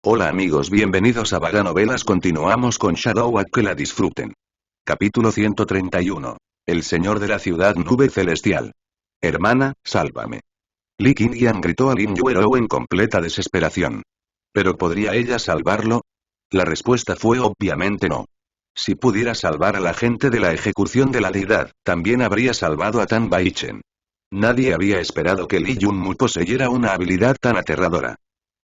Hola amigos, bienvenidos a Vaga Novelas. Continuamos con Shadow, a que la disfruten. Capítulo 131. El señor de la ciudad nube celestial. Hermana, sálvame. Lee Qingyan gritó a Lin Yuero en completa desesperación. ¿Pero podría ella salvarlo? La respuesta fue obviamente no. Si pudiera salvar a la gente de la ejecución de la deidad, también habría salvado a Tan Baichen. Nadie había esperado que Li Yunmu poseyera una habilidad tan aterradora.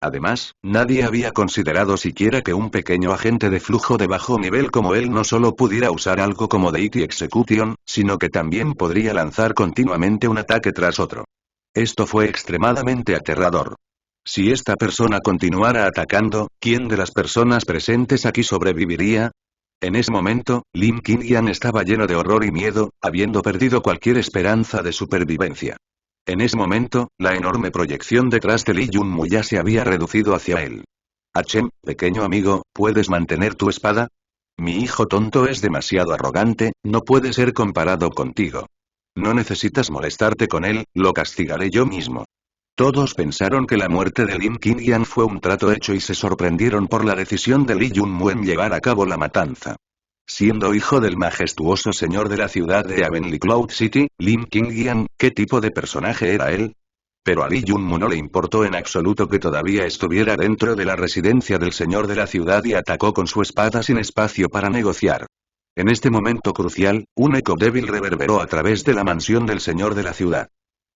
Además, nadie había considerado siquiera que un pequeño agente de flujo de bajo nivel como él no solo pudiera usar algo como Deity Execution, sino que también podría lanzar continuamente un ataque tras otro. Esto fue extremadamente aterrador. Si esta persona continuara atacando, ¿quién de las personas presentes aquí sobreviviría? En ese momento, Lim Qingyan estaba lleno de horror y miedo, habiendo perdido cualquier esperanza de supervivencia. En ese momento, la enorme proyección detrás de Lee Junmu ya se había reducido hacia él. Achem, pequeño amigo, ¿puedes mantener tu espada? Mi hijo tonto es demasiado arrogante, no puede ser comparado contigo. No necesitas molestarte con él, lo castigaré yo mismo. Todos pensaron que la muerte de Lim Qingyan fue un trato hecho y se sorprendieron por la decisión de Lee Junmu en llevar a cabo la matanza. Siendo hijo del majestuoso señor de la ciudad de Heavenly Cloud City, Lim Qingyan, ¿qué tipo de personaje era él? Pero a Lee Junmu no le importó en absoluto que todavía estuviera dentro de la residencia del señor de la ciudad y atacó con su espada sin espacio para negociar. En este momento crucial, un eco débil reverberó a través de la mansión del señor de la ciudad.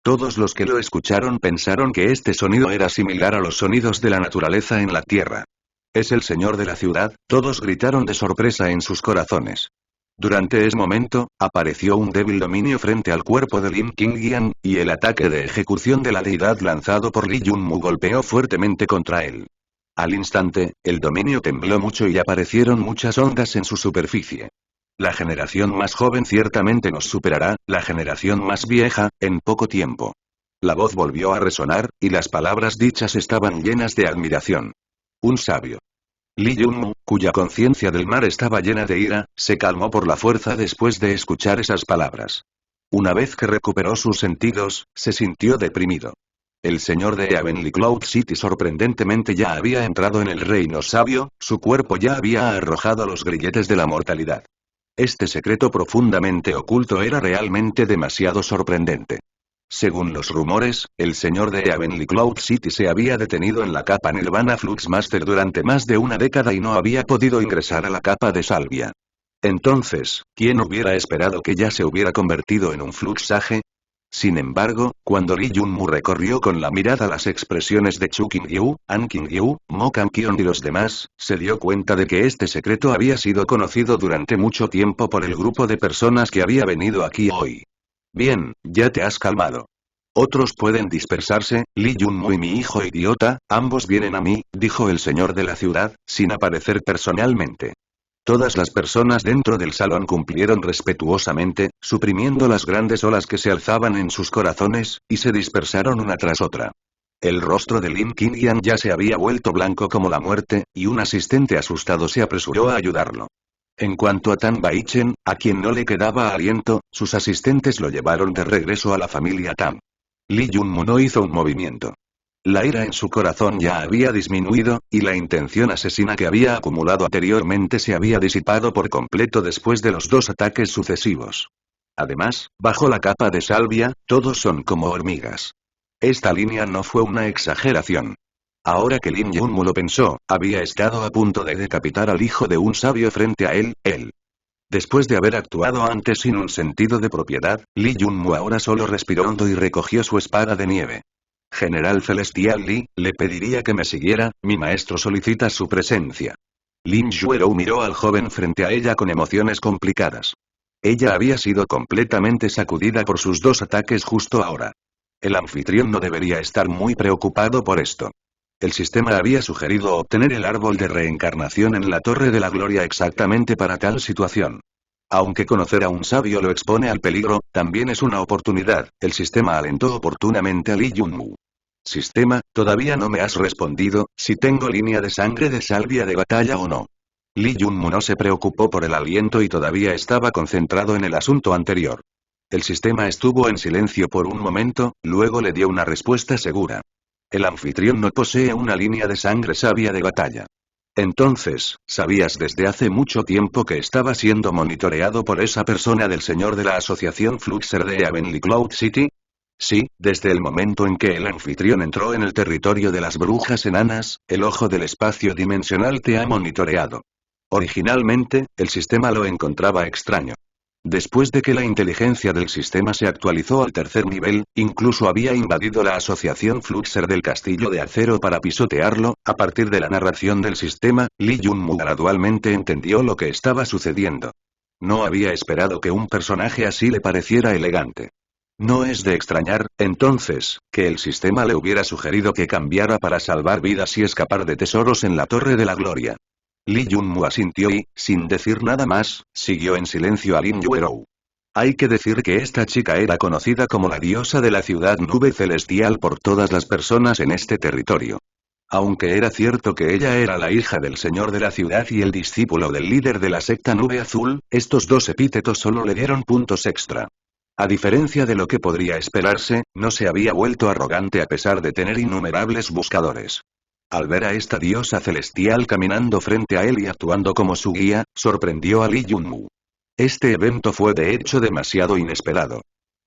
Todos los que lo escucharon pensaron que este sonido era similar a los sonidos de la naturaleza en la tierra. ¿Es el señor de la ciudad?, todos gritaron de sorpresa en sus corazones. Durante ese momento, apareció un débil dominio frente al cuerpo de Lim Qingyan, y el ataque de ejecución de la deidad lanzado por Lee Junmu golpeó fuertemente contra él. Al instante, el dominio tembló mucho y aparecieron muchas ondas en su superficie. La generación más joven ciertamente nos superará, la generación más vieja, en poco tiempo. La voz volvió a resonar, y las palabras dichas estaban llenas de admiración. Un sabio. Lee Junmu, cuya conciencia del mar estaba llena de ira, se calmó por la fuerza después de escuchar esas palabras. Una vez que recuperó sus sentidos, se sintió deprimido. El señor de Heavenly Cloud City sorprendentemente ya había entrado en el reino sabio, su cuerpo ya había arrojado los grilletes de la mortalidad. Este secreto profundamente oculto era realmente demasiado sorprendente. Según los rumores, el señor de Heavenly Cloud City se había detenido en la capa Nirvana Flux Master durante más de una década y no había podido ingresar a la capa de Salvia. Entonces, ¿quién hubiera esperado que ya se hubiera convertido en un Flux Sage? Sin embargo, cuando Lee Junmu recorrió con la mirada las expresiones de Chu Qingyu, An Qingyu, Mo Kangqion y los demás, se dio cuenta de que este secreto había sido conocido durante mucho tiempo por el grupo de personas que había venido aquí hoy. Bien, ya te has calmado. Otros pueden dispersarse, Lee Junmu y mi hijo idiota, ambos vienen a mí, dijo el señor de la ciudad, sin aparecer personalmente. Todas las personas dentro del salón cumplieron respetuosamente, suprimiendo las grandes olas que se alzaban en sus corazones, y se dispersaron una tras otra. El rostro de Lim Qingyan ya se había vuelto blanco como la muerte, y un asistente asustado se apresuró a ayudarlo. En cuanto a Tan Baichen, a quien no le quedaba aliento, sus asistentes lo llevaron de regreso a la familia Tam. Lee Junmu no hizo un movimiento. La ira en su corazón ya había disminuido, y la intención asesina que había acumulado anteriormente se había disipado por completo después de los dos ataques sucesivos. Además, bajo la capa de salvia, todos son como hormigas. Esta línea no fue una exageración. Ahora que Lim Junmu lo pensó, había estado a punto de decapitar al hijo de un sabio frente a él. Después de haber actuado antes sin un sentido de propiedad, Lee Junmu ahora solo respiró hondo y recogió su espada de nieve. General Celestial Lee, le pediría que me siguiera, mi maestro solicita su presencia. Lin Yuero miró al joven frente a ella con emociones complicadas. Ella había sido completamente sacudida por sus dos ataques justo ahora. El anfitrión no debería estar muy preocupado por esto. El sistema había sugerido obtener el árbol de reencarnación en la Torre de la Gloria exactamente para tal situación. Aunque conocer a un sabio lo expone al peligro, también es una oportunidad, el sistema alentó oportunamente a Lee Junmu. Sistema, todavía no me has respondido, si tengo línea de sangre de salvia de batalla o no. Lee Junmu no se preocupó por el aliento y todavía estaba concentrado en el asunto anterior. El sistema estuvo en silencio por un momento, luego le dio una respuesta segura. El anfitrión no posee una línea de sangre sabia de batalla. Entonces, ¿sabías desde hace mucho tiempo que estaba siendo monitoreado por esa persona del señor de la asociación Fluxer de Avonlea Cloud City? Sí, desde el momento en que el anfitrión entró en el territorio de las brujas enanas, el ojo del espacio dimensional te ha monitoreado. Originalmente, el sistema lo encontraba extraño. Después de que la inteligencia del sistema se actualizó al tercer nivel, incluso había invadido la asociación Fluxer del Castillo de Acero para pisotearlo. A partir de la narración del sistema, Lee Junmu gradualmente entendió lo que estaba sucediendo. No había esperado que un personaje así le pareciera elegante. No es de extrañar, entonces, que el sistema le hubiera sugerido que cambiara para salvar vidas y escapar de tesoros en la Torre de la Gloria. Lee Junmu asintió y, sin decir nada más, siguió en silencio a Lin Yuerou. Hay que decir que esta chica era conocida como la diosa de la ciudad nube celestial por todas las personas en este territorio. Aunque era cierto que ella era la hija del señor de la ciudad y el discípulo del líder de la secta Nube Azul, estos dos epítetos solo le dieron puntos extra. A diferencia de lo que podría esperarse, no se había vuelto arrogante a pesar de tener innumerables buscadores. Al ver a esta diosa celestial caminando frente a él y actuando como su guía, sorprendió a Lee Junmu. Este evento fue de hecho demasiado inesperado.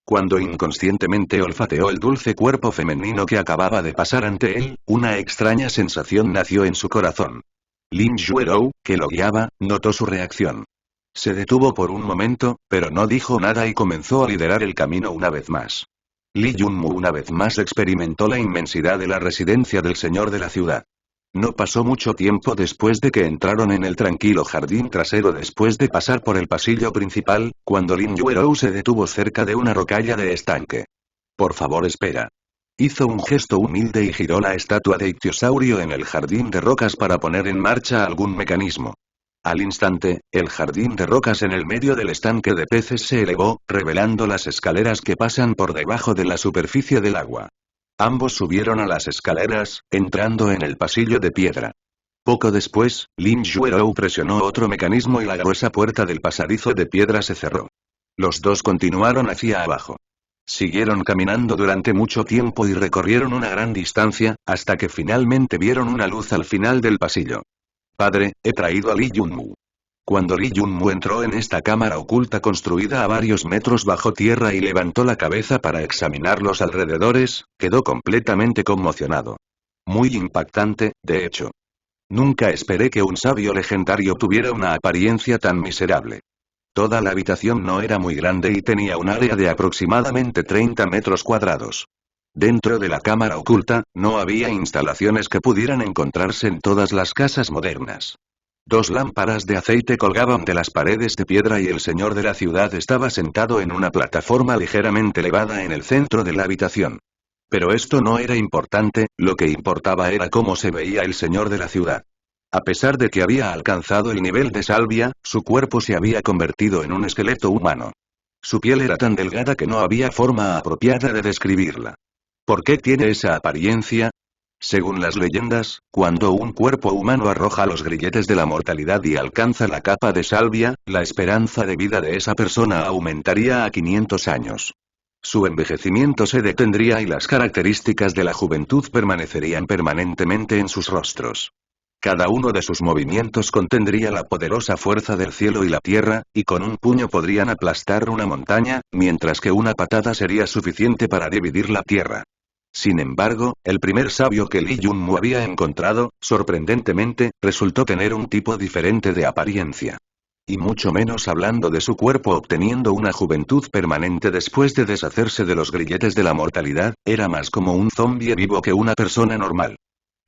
Cuando inconscientemente olfateó el dulce cuerpo femenino que acababa de pasar ante él, una extraña sensación nació en su corazón. Lin Yuerou, que lo guiaba, notó su reacción. Se detuvo por un momento, pero no dijo nada y comenzó a liderar el camino una vez más. Lee Junmu una vez más experimentó la inmensidad de la residencia del señor de la ciudad. No pasó mucho tiempo después de que entraron en el tranquilo jardín trasero después de pasar por el pasillo principal, cuando Lin Yuerou se detuvo cerca de una rocalla de estanque. Por favor, espera. Hizo un gesto humilde y giró la estatua de ictiosaurio en el jardín de rocas para poner en marcha algún mecanismo. Al instante, el jardín de rocas en el medio del estanque de peces se elevó, revelando las escaleras que pasan por debajo de la superficie del agua. Ambos subieron a las escaleras, entrando en el pasillo de piedra. Poco después, Lin Yuerou presionó otro mecanismo y la gruesa puerta del pasadizo de piedra se cerró. Los dos continuaron hacia abajo. Siguieron caminando durante mucho tiempo y recorrieron una gran distancia, hasta que finalmente vieron una luz al final del pasillo. Padre, he traído a Lee Junmu. Cuando Lee Junmu entró en esta cámara oculta construida a varios metros bajo tierra y levantó la cabeza para examinar los alrededores, quedó completamente conmocionado. Muy impactante, de hecho. Nunca esperé que un sabio legendario tuviera una apariencia tan miserable. Toda la habitación no era muy grande y tenía un área de aproximadamente 30 metros cuadrados. Dentro de la cámara oculta, no había instalaciones que pudieran encontrarse en todas las casas modernas. Dos lámparas de aceite colgaban de las paredes de piedra y el señor de la ciudad estaba sentado en una plataforma ligeramente elevada en el centro de la habitación. Pero esto no era importante, lo que importaba era cómo se veía el señor de la ciudad. A pesar de que había alcanzado el nivel de salvia, su cuerpo se había convertido en un esqueleto humano. Su piel era tan delgada que no había forma apropiada de describirla. ¿Por qué tiene esa apariencia? Según las leyendas, cuando un cuerpo humano arroja los grilletes de la mortalidad y alcanza la capa de salvia, la esperanza de vida de esa persona aumentaría a 500 años. Su envejecimiento se detendría y las características de la juventud permanecerían permanentemente en sus rostros. Cada uno de sus movimientos contendría la poderosa fuerza del cielo y la tierra, y con un puño podrían aplastar una montaña, mientras que una patada sería suficiente para dividir la tierra. Sin embargo, el primer sabio que Lee Junmu había encontrado, sorprendentemente, resultó tener un tipo diferente de apariencia. Y mucho menos hablando de su cuerpo obteniendo una juventud permanente después de deshacerse de los grilletes de la mortalidad, era más como un zombie vivo que una persona normal.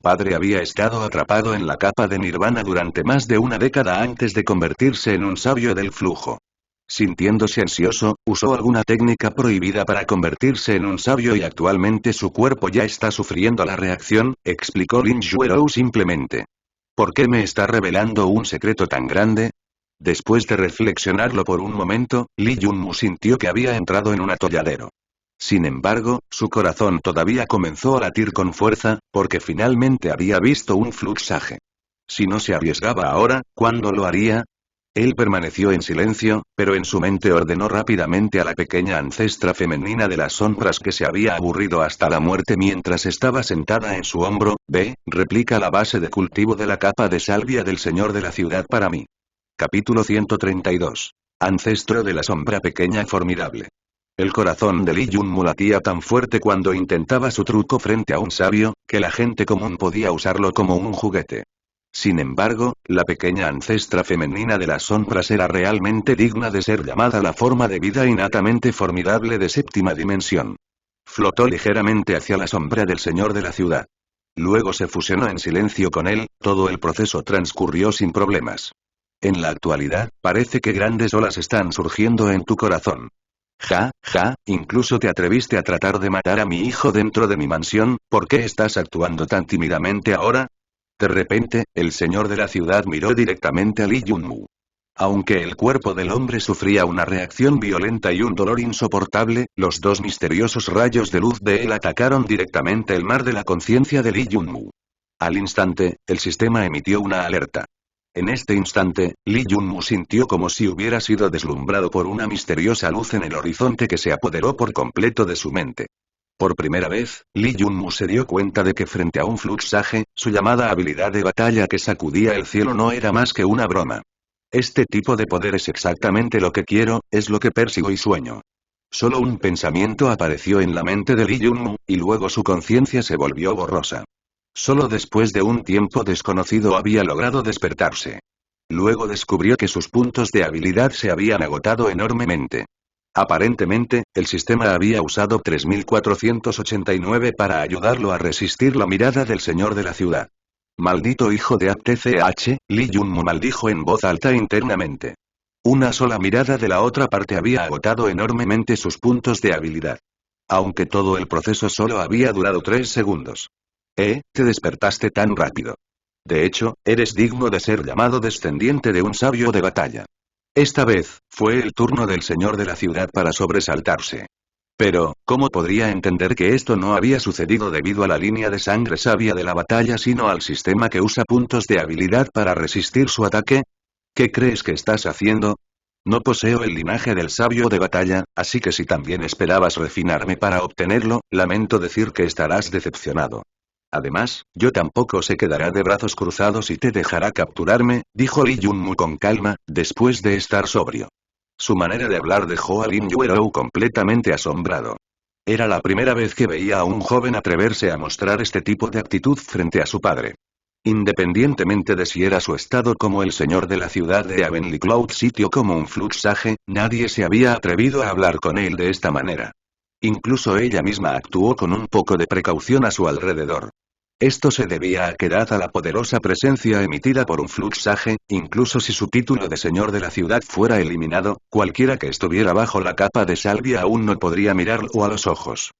Padre había estado atrapado en la capa de Nirvana durante más de una década antes de convertirse en un sabio del flujo. Sintiéndose ansioso, usó alguna técnica prohibida para convertirse en un sabio y actualmente su cuerpo ya está sufriendo la reacción, explicó Lin Yuerou simplemente. ¿Por qué me está revelando un secreto tan grande? Después de reflexionarlo por un momento, Lee Junmu sintió que había entrado en un atolladero. Sin embargo, su corazón todavía comenzó a latir con fuerza, porque finalmente había visto un fluxaje. Si no se arriesgaba ahora, ¿cuándo lo haría? Él permaneció en silencio, pero en su mente ordenó rápidamente a la pequeña ancestra femenina de las sombras que se había aburrido hasta la muerte mientras estaba sentada en su hombro: ve, replica la base de cultivo de la capa de salvia del señor de la ciudad para mí. Capítulo 132. Ancestro de la sombra pequeña formidable. El corazón de Lee Junmu latía tan fuerte cuando intentaba su truco frente a un sabio, que la gente común podía usarlo como un juguete. Sin embargo, la pequeña ancestra femenina de las sombras era realmente digna de ser llamada la forma de vida innatamente formidable de séptima dimensión. Flotó ligeramente hacia la sombra del señor de la ciudad. Luego se fusionó en silencio con él, todo el proceso transcurrió sin problemas. En la actualidad, parece que grandes olas están surgiendo en tu corazón. Ja, ja, incluso te atreviste a tratar de matar a mi hijo dentro de mi mansión, ¿por qué estás actuando tan tímidamente ahora? De repente, el señor de la ciudad miró directamente a Lee Junmu. Aunque el cuerpo del hombre sufría una reacción violenta y un dolor insoportable, los dos misteriosos rayos de luz de él atacaron directamente el mar de la conciencia de Lee Junmu. Al instante, el sistema emitió una alerta. En este instante, Lee Junmu sintió como si hubiera sido deslumbrado por una misteriosa luz en el horizonte que se apoderó por completo de su mente. Por primera vez, Lee Junmu se dio cuenta de que frente a un Fluxage, su llamada habilidad de batalla que sacudía el cielo no era más que una broma. Este tipo de poder es exactamente lo que quiero, es lo que persigo y sueño. Solo un pensamiento apareció en la mente de Lee Junmu, y luego su conciencia se volvió borrosa. Solo después de un tiempo desconocido había logrado despertarse. Luego descubrió que sus puntos de habilidad se habían agotado enormemente. Aparentemente, el sistema había usado 3489 para ayudarlo a resistir la mirada del señor de la ciudad. Maldito hijo de ATCH, Lee Junmu maldijo en voz alta internamente. Una sola mirada de la otra parte había agotado enormemente sus puntos de habilidad. Aunque todo el proceso solo había durado 3 segundos. Te despertaste tan rápido. De hecho, eres digno de ser llamado descendiente de un sabio de batalla. Esta vez, fue el turno del señor de la ciudad para sobresaltarse. Pero, ¿cómo podría entender que esto no había sucedido debido a la línea de sangre sabia de la batalla sino al sistema que usa puntos de habilidad para resistir su ataque? ¿Qué crees que estás haciendo? No poseo el linaje del sabio de batalla, así que si también esperabas refinarme para obtenerlo, lamento decir que estarás decepcionado. Además, yo tampoco se quedará de brazos cruzados y te dejará capturarme, dijo Lee Junmu con calma, después de estar sobrio. Su manera de hablar dejó a Lin Yuerou completamente asombrado. Era la primera vez que veía a un joven atreverse a mostrar este tipo de actitud frente a su padre. Independientemente de si era su estado como el señor de la ciudad de Avenly Cloud City o como un Fluxage, nadie se había atrevido a hablar con él de esta manera. Incluso ella misma actuó con un poco de precaución a su alrededor. Esto se debía a que dada la poderosa presencia emitida por un Fluxage, incluso si su título de señor de la ciudad fuera eliminado, cualquiera que estuviera bajo la capa de salvia aún no podría mirarlo a los ojos.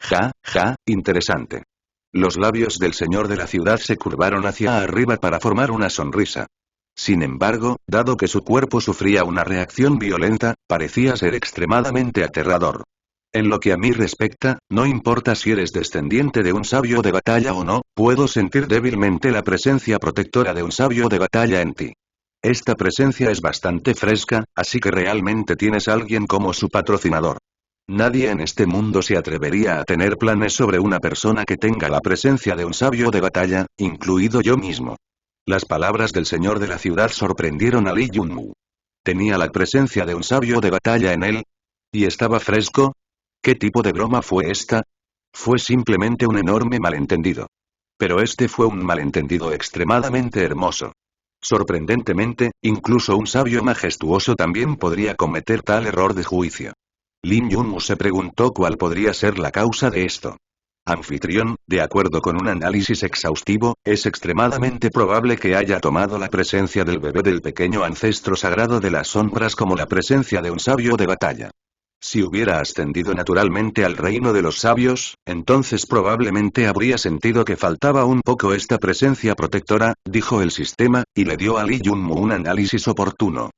Ja, ja, interesante. Los labios del señor de la ciudad se curvaron hacia arriba para formar una sonrisa. Sin embargo, dado que su cuerpo sufría una reacción violenta, parecía ser extremadamente aterrador. En lo que a mí respecta, no importa si eres descendiente de un sabio de batalla o no, puedo sentir débilmente la presencia protectora de un sabio de batalla en ti. Esta presencia es bastante fresca, así que realmente tienes a alguien como su patrocinador. Nadie en este mundo se atrevería a tener planes sobre una persona que tenga la presencia de un sabio de batalla, incluido yo mismo. Las palabras del señor de la ciudad sorprendieron a Lee Junmu. ¿Tenía la presencia de un sabio de batalla en él? ¿Y estaba fresco? ¿Qué tipo de broma fue esta? Fue simplemente un enorme malentendido. Pero este fue un malentendido extremadamente hermoso. Sorprendentemente, incluso un sabio majestuoso también podría cometer tal error de juicio. Lin Junmu se preguntó cuál podría ser la causa de esto. Anfitrión, de acuerdo con un análisis exhaustivo, es extremadamente probable que haya tomado la presencia del bebé del pequeño ancestro sagrado de las sombras como la presencia de un sabio de batalla. Si hubiera ascendido naturalmente al reino de los sabios, entonces probablemente habría sentido que faltaba un poco esta presencia protectora, dijo el sistema, y le dio a Lee Junmu un análisis oportuno.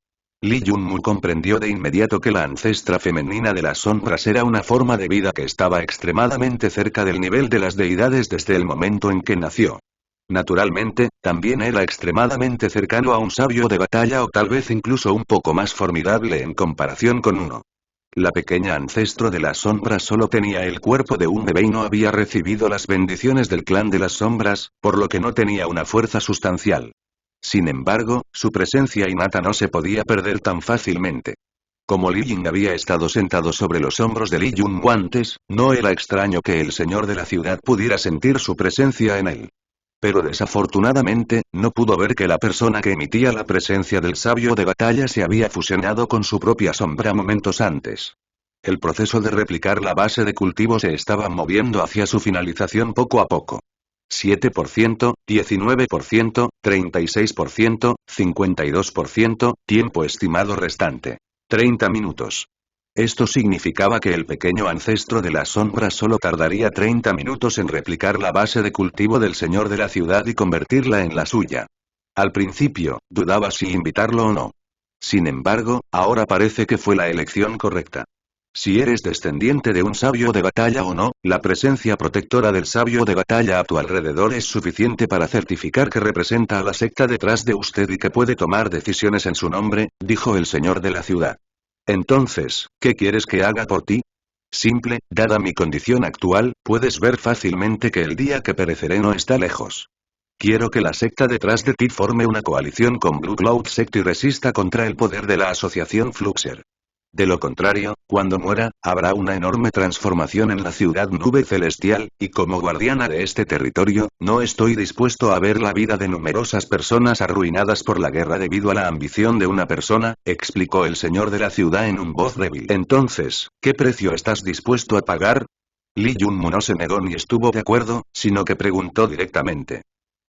Lee Junmu comprendió de inmediato que la ancestra femenina de las sombras era una forma de vida que estaba extremadamente cerca del nivel de las deidades desde el momento en que nació. Naturalmente, también era extremadamente cercano a un sabio de batalla o tal vez incluso un poco más formidable en comparación con uno. La pequeña ancestro de las sombras solo tenía el cuerpo de un bebé y no había recibido las bendiciones del clan de las sombras, por lo que no tenía una fuerza sustancial. Sin embargo, su presencia innata no se podía perder tan fácilmente. Como Li Ying había estado sentado sobre los hombros de Li Yunmu antes, no era extraño que el señor de la ciudad pudiera sentir su presencia en él. Pero desafortunadamente, no pudo ver que la persona que emitía la presencia del sabio de batalla se había fusionado con su propia sombra momentos antes. El proceso de replicar la base de cultivo se estaba moviendo hacia su finalización poco a poco. 7%, 19%, 36%, 52%, tiempo estimado restante. 30 minutos. Esto significaba que el pequeño ancestro de las sombras solo tardaría 30 minutos en replicar la base de cultivo del señor de la ciudad y convertirla en la suya. Al principio, dudaba si invitarlo o no. Sin embargo, ahora parece que fue la elección correcta. Si eres descendiente de un sabio de batalla o no, la presencia protectora del sabio de batalla a tu alrededor es suficiente para certificar que representa a la secta detrás de usted y que puede tomar decisiones en su nombre, dijo el señor de la ciudad. Entonces, ¿qué quieres que haga por ti? Simple, dada mi condición actual, puedes ver fácilmente que el día que pereceré no está lejos. Quiero que la secta detrás de ti forme una coalición con Blue Cloud Sect y resista contra el poder de la asociación Fluxer. De lo contrario, cuando muera, habrá una enorme transformación en la ciudad nube celestial, y como guardiana de este territorio, no estoy dispuesto a ver la vida de numerosas personas arruinadas por la guerra debido a la ambición de una persona, explicó el señor de la ciudad en un voz débil. Entonces, ¿qué precio estás dispuesto a pagar? Li Yunmu no se negó ni estuvo de acuerdo, sino que preguntó directamente.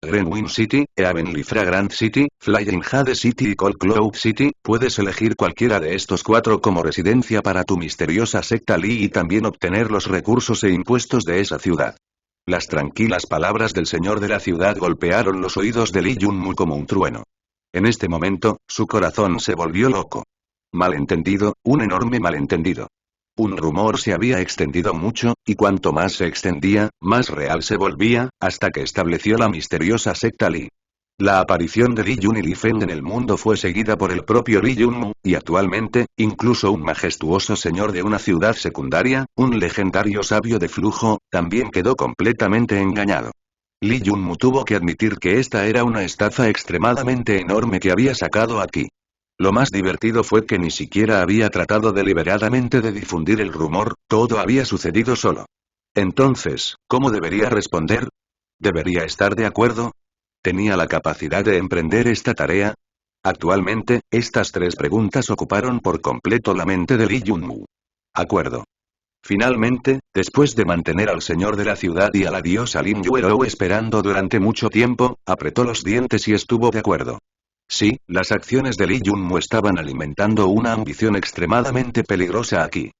Greenwind City, Heavenly Fragrant City, Flying Jade City y Cold Cloud City, puedes elegir cualquiera de estos 4 como residencia para tu misteriosa secta Li y también obtener los recursos e impuestos de esa ciudad. Las tranquilas palabras del señor de la ciudad golpearon los oídos de Li Yunmu como un trueno. En este momento, su corazón se volvió loco. Malentendido, un enorme malentendido. Un rumor se había extendido mucho, y cuanto más se extendía, más real se volvía, hasta que estableció la misteriosa secta Li. La aparición de Li Yun y Li Feng en el mundo fue seguida por el propio Li Yunmu, y actualmente, incluso un majestuoso señor de una ciudad secundaria, un legendario sabio de flujo, también quedó completamente engañado. Li Yunmu tuvo que admitir que esta era una estafa extremadamente enorme que había sacado aquí. Lo más divertido fue que ni siquiera había tratado deliberadamente de difundir el rumor, todo había sucedido solo. Entonces, ¿cómo debería responder? ¿Debería estar de acuerdo? ¿Tenía la capacidad de emprender esta tarea? Actualmente, estas 3 preguntas ocuparon por completo la mente de Li Yunmu. Acuerdo. Finalmente, después de mantener al señor de la ciudad y a la diosa Lin Yuerou esperando durante mucho tiempo, apretó los dientes y estuvo de acuerdo. Sí, las acciones de Li Yunmu estaban alimentando una ambición extremadamente peligrosa aquí.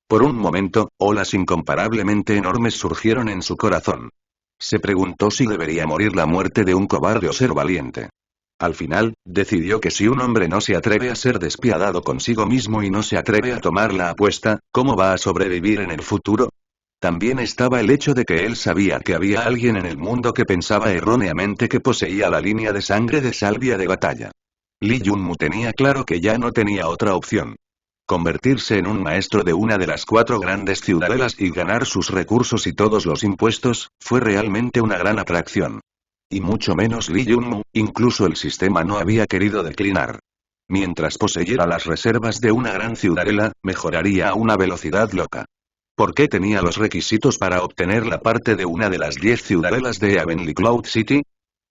Por un momento, olas incomparablemente enormes surgieron en su corazón. Se preguntó si debería morir la muerte de un cobarde o ser valiente. Al final, decidió que si un hombre no se atreve a ser despiadado consigo mismo y no se atreve a tomar la apuesta, ¿cómo va a sobrevivir en el futuro? También estaba el hecho de que él sabía que había alguien en el mundo que pensaba erróneamente que poseía la línea de sangre de Salvia de batalla. Li Yunmu tenía claro que ya no tenía otra opción. Convertirse en un maestro de una de las 4 grandes ciudadelas y ganar sus recursos y todos los impuestos, fue realmente una gran atracción. Y mucho menos Li Yunmu, incluso el sistema no había querido declinar. Mientras poseyera las reservas de una gran ciudadela, mejoraría a una velocidad loca. ¿Por qué tenía los requisitos para obtener la parte de una de las 10 ciudadelas de Heavenly Cloud City?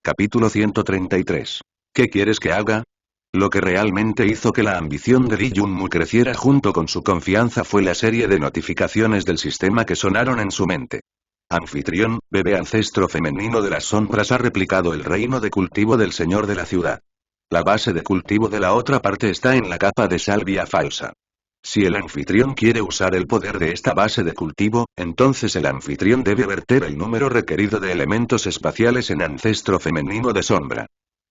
Capítulo 133. ¿Qué quieres que haga? Lo que realmente hizo que la ambición de Li Yunmu creciera junto con su confianza fue la serie de notificaciones del sistema que sonaron en su mente. Anfitrión, bebé ancestro femenino de las sombras ha replicado el reino de cultivo del señor de la ciudad. La base de cultivo de la otra parte está en la capa de salvia falsa. Si el anfitrión quiere usar el poder de esta base de cultivo, entonces el anfitrión debe verter el número requerido de elementos espaciales en ancestro femenino de sombra.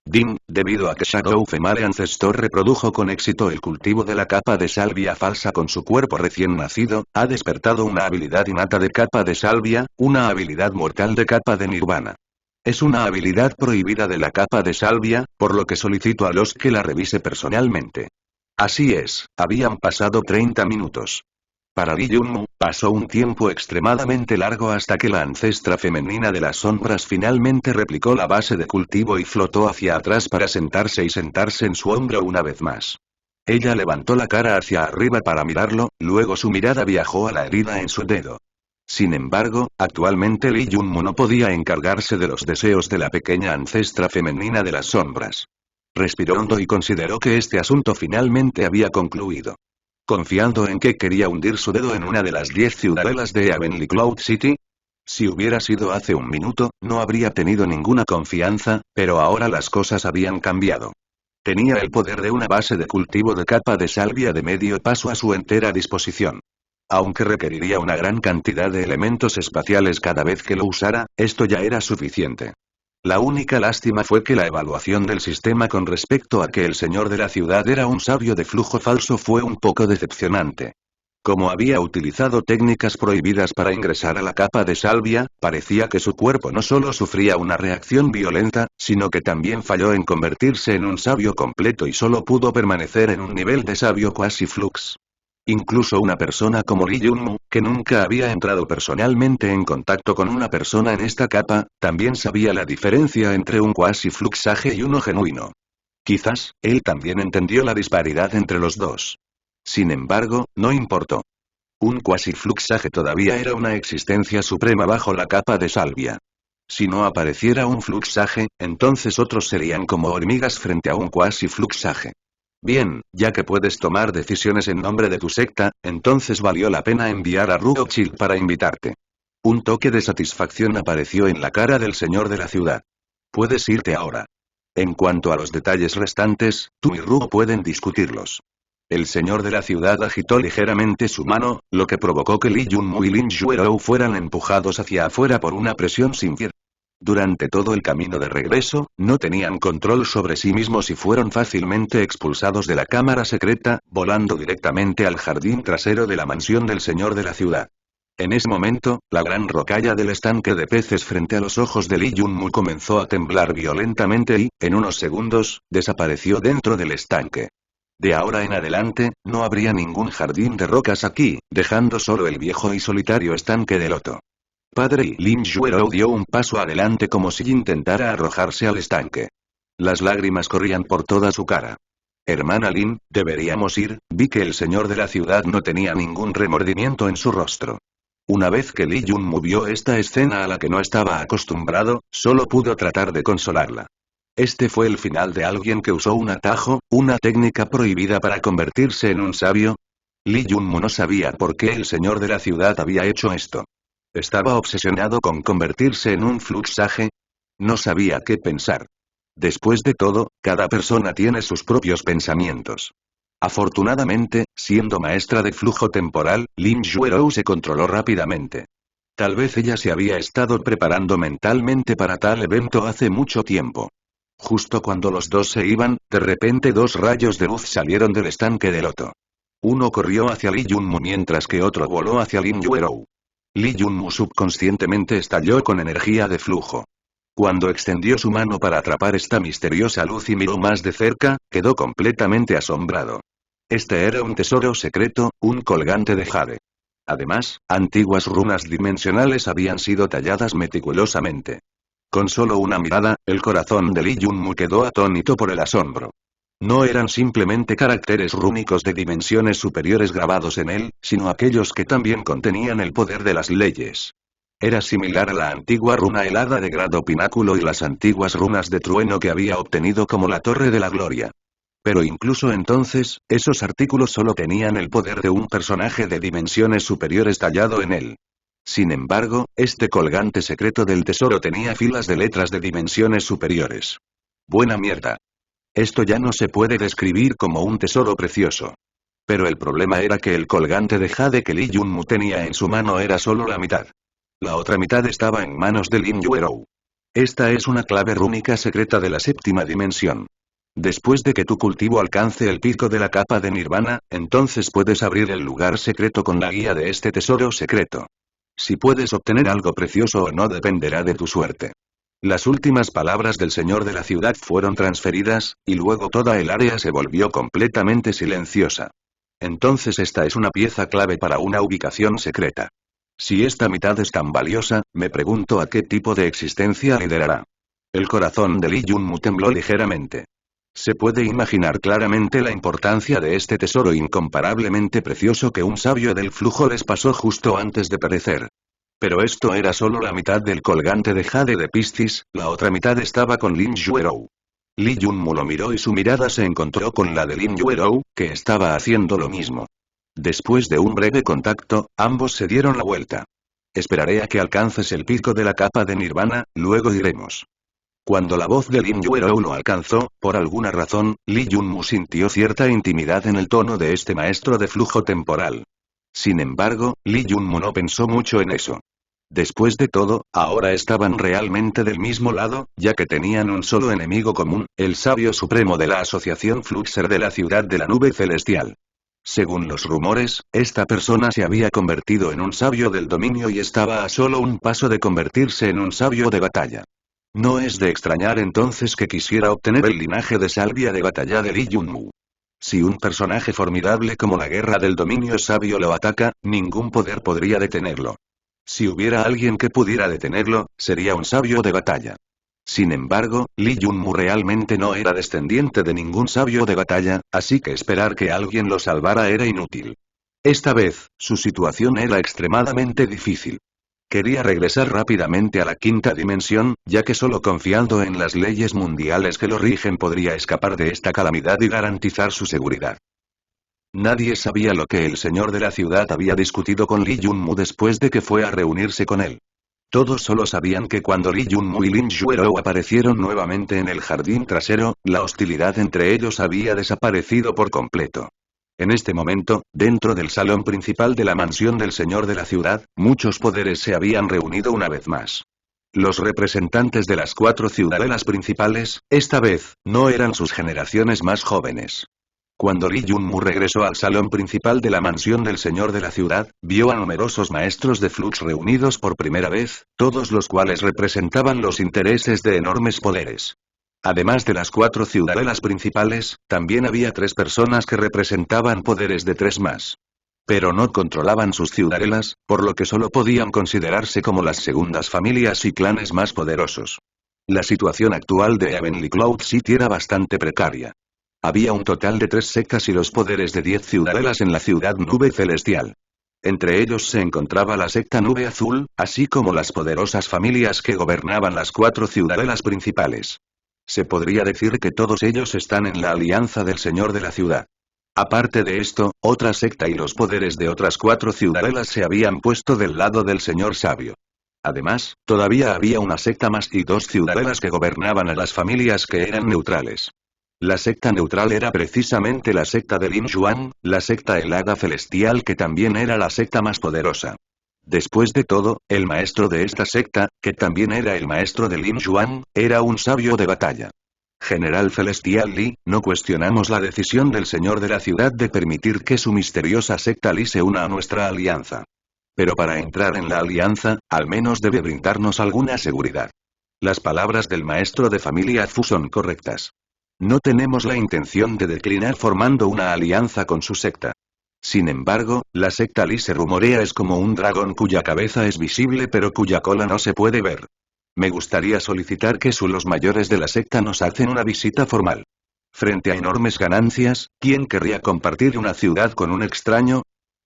Din, debido a que Shadow Female Ancestor reprodujo con éxito el cultivo de la capa de salvia falsa con su cuerpo recién nacido, ha despertado una habilidad innata de capa de salvia, una habilidad mortal de capa de nirvana. Es una habilidad prohibida de la capa de salvia, por lo que solicito a los que la revise personalmente. Así es, habían pasado 30 minutos. Para Lee Junmoo, pasó un tiempo extremadamente largo hasta que la ancestra femenina de las sombras finalmente replicó la base de cultivo y flotó hacia atrás para sentarse y sentarse en su hombro una vez más. Ella levantó la cara hacia arriba para mirarlo, luego su mirada viajó a la herida en su dedo. Sin embargo, actualmente Lee Junmoo no podía encargarse de los deseos de la pequeña ancestra femenina de las sombras. Respiró hondo y consideró que este asunto finalmente había concluido. Confiando en que quería hundir su dedo en una de las 10 ciudadelas de Heavenly Cloud City. Si hubiera sido hace un minuto, no habría tenido ninguna confianza, pero ahora las cosas habían cambiado. Tenía el poder de una base de cultivo de capa de salvia de medio paso a su entera disposición. Aunque requeriría una gran cantidad de elementos espaciales cada vez que lo usara, esto ya era suficiente. La única lástima fue que la evaluación del sistema con respecto a que el señor de la ciudad era un sabio de flujo falso fue un poco decepcionante. Como había utilizado técnicas prohibidas para ingresar a la capa de salvia, parecía que su cuerpo no solo sufría una reacción violenta, sino que también falló en convertirse en un sabio completo y solo pudo permanecer en un nivel de sabio quasi flux. Incluso una persona como Lee Junmoo, que nunca había entrado personalmente en contacto con una persona en esta capa, también sabía la diferencia entre un quasi fluxaje y uno genuino. Quizás, él también entendió la disparidad entre los dos. Sin embargo, no importó. Un quasi fluxaje todavía era una existencia suprema bajo la capa de salvia. Si no apareciera un fluxaje, entonces otros serían como hormigas frente a un quasi fluxaje. Bien, ya que puedes tomar decisiones en nombre de tu secta, entonces valió la pena enviar a Rurochill para invitarte. Un toque de satisfacción apareció en la cara del señor de la ciudad. Puedes irte ahora. En cuanto a los detalles restantes, tú y Ruo pueden discutirlos. El señor de la ciudad agitó ligeramente su mano, lo que provocó que Lee Junmoo y Lin Yuerou fueran empujados hacia afuera por una presión sin fin. Durante todo el camino de regreso, no tenían control sobre sí mismos y fueron fácilmente expulsados de la cámara secreta, volando directamente al jardín trasero de la mansión del señor de la ciudad. En ese momento, la gran rocalla del estanque de peces frente a los ojos de Lee Junmoo comenzó a temblar violentamente y, en unos segundos, desapareció dentro del estanque. De ahora en adelante, no habría ningún jardín de rocas aquí, dejando solo el viejo y solitario estanque de loto. Padre y Lin Yuerou dio un paso adelante como si intentara arrojarse al estanque. Las lágrimas corrían por toda su cara. Hermana Lin, deberíamos ir, vi que el señor de la ciudad no tenía ningún remordimiento en su rostro. Una vez que Lee Junmoo vio esta escena a la que no estaba acostumbrado, solo pudo tratar de consolarla. Este fue el final de alguien que usó un atajo, una técnica prohibida para convertirse en un sabio. Lee Junmoo no sabía por qué el señor de la ciudad había hecho esto. ¿Estaba obsesionado con convertirse en un fluxaje? No sabía qué pensar. Después de todo, cada persona tiene sus propios pensamientos. Afortunadamente, siendo maestra de flujo temporal, Lin Yuerou se controló rápidamente. Tal vez ella se había estado preparando mentalmente para tal evento hace mucho tiempo. Justo cuando los dos se iban, de repente dos rayos de luz salieron del estanque de loto. Uno corrió hacia Lee Junmoo mientras que otro voló hacia Lin Yuerou. Lee Junmoo subconscientemente estalló con energía de flujo. Cuando extendió su mano para atrapar esta misteriosa luz y miró más de cerca, quedó completamente asombrado. Este era un tesoro secreto, un colgante de jade. Además, antiguas runas dimensionales habían sido talladas meticulosamente. Con solo una mirada, el corazón de Lee Junmoo quedó atónito por el asombro. No eran simplemente caracteres rúnicos de dimensiones superiores grabados en él, sino aquellos que también contenían el poder de las leyes. Era similar a la antigua runa helada de grado pináculo y las antiguas runas de trueno que había obtenido como la Torre de la Gloria. Pero incluso entonces, esos artículos solo tenían el poder de un personaje de dimensiones superiores tallado en él. Sin embargo, este colgante secreto del tesoro tenía filas de letras de dimensiones superiores. Buena mierda. Esto ya no se puede describir como un tesoro precioso. Pero el problema era que el colgante de jade que Lee Junmoo tenía en su mano era solo la mitad. La otra mitad estaba en manos de Lin Yuerou. Esta es una clave rúnica secreta de la séptima dimensión. Después de que tu cultivo alcance el pico de la capa de Nirvana, entonces puedes abrir el lugar secreto con la guía de este tesoro secreto. Si puedes obtener algo precioso o no dependerá de tu suerte. Las últimas palabras del señor de la ciudad fueron transferidas, y luego toda el área se volvió completamente silenciosa. Entonces esta es una pieza clave para una ubicación secreta. Si esta mitad es tan valiosa, me pregunto a qué tipo de existencia liderará. El corazón de Lee Junmu tembló ligeramente. Se puede imaginar claramente la importancia de este tesoro incomparablemente precioso que un sabio del flujo les pasó justo antes de perecer. Pero esto era solo la mitad del colgante de jade de Piscis, la otra mitad estaba con Lin Yuerou. Lee Junmu lo miró y su mirada se encontró con la de Lin Yuerou, que estaba haciendo lo mismo. Después de un breve contacto, ambos se dieron la vuelta. Esperaré a que alcances el pico de la capa de Nirvana, luego iremos. Cuando la voz de Lin Yuerou lo alcanzó, por alguna razón, Lee Junmu sintió cierta intimidad en el tono de este maestro de flujo temporal. Sin embargo, Lee Junmu no pensó mucho en eso. Después de todo, ahora estaban realmente del mismo lado, ya que tenían un solo enemigo común, el sabio supremo de la asociación Fluxer de la ciudad de la nube celestial. Según los rumores, esta persona se había convertido en un sabio del dominio y estaba a solo un paso de convertirse en un sabio de batalla. No es de extrañar entonces que quisiera obtener el linaje de salvia de batalla de Lee Junmu. Si un personaje formidable como la guerra del dominio sabio lo ataca, ningún poder podría detenerlo. Si hubiera alguien que pudiera detenerlo, sería un sabio de batalla. Sin embargo, Lee Junmu realmente no era descendiente de ningún sabio de batalla, así que esperar que alguien lo salvara era inútil. Esta vez, su situación era extremadamente difícil. Quería regresar rápidamente a la quinta dimensión, ya que solo confiando en las leyes mundiales que lo rigen podría escapar de esta calamidad y garantizar su seguridad. Nadie sabía lo que el señor de la ciudad había discutido con Lee Junmu después de que fue a reunirse con él. Todos solo sabían que cuando Lee Junmu y Lin Yuerou aparecieron nuevamente en el jardín trasero, la hostilidad entre ellos había desaparecido por completo. En este momento, dentro del salón principal de la mansión del señor de la ciudad, muchos poderes se habían reunido una vez más. Los representantes de las 4 ciudadelas principales, esta vez, no eran sus generaciones más jóvenes. Cuando Lee Junmu regresó al salón principal de la mansión del señor de la ciudad, vio a numerosos maestros de Flux reunidos por primera vez, todos los cuales representaban los intereses de enormes poderes. Además de las 4 ciudadelas principales, también había 3 personas que representaban poderes de 3 más. Pero no controlaban sus ciudadelas, por lo que solo podían considerarse como las segundas familias y clanes más poderosos. La situación actual de Heavenly Cloud City era bastante precaria. Había un total de 3 sectas y los poderes de 10 ciudadelas en la ciudad nube celestial. Entre ellos se encontraba la secta Nube Azul, así como las poderosas familias que gobernaban las 4 ciudadelas principales. Se podría decir que todos ellos están en la alianza del señor de la ciudad. Aparte de esto, otra secta y los poderes de otras 4 ciudadelas se habían puesto del lado del señor sabio. Además, todavía había una secta más y 2 ciudadelas que gobernaban a las familias que eran neutrales. La secta neutral era precisamente la secta de Lin Yuan, la secta helada celestial que también era la secta más poderosa. Después de todo, el maestro de esta secta, que también era el maestro de Lin Yuan, era un sabio de batalla. General Celestial Li, no cuestionamos la decisión del señor de la ciudad de permitir que su misteriosa secta Li se una a nuestra alianza. Pero para entrar en la alianza, al menos debe brindarnos alguna seguridad. Las palabras del maestro de familia Fu son correctas. No tenemos la intención de declinar formando una alianza con su secta. Sin embargo, la secta Li se rumorea es como un dragón cuya cabeza es visible pero cuya cola no se puede ver. Me gustaría solicitar que los mayores de la secta nos hacen una visita formal. Frente a enormes ganancias, ¿quién querría compartir una ciudad con un extraño?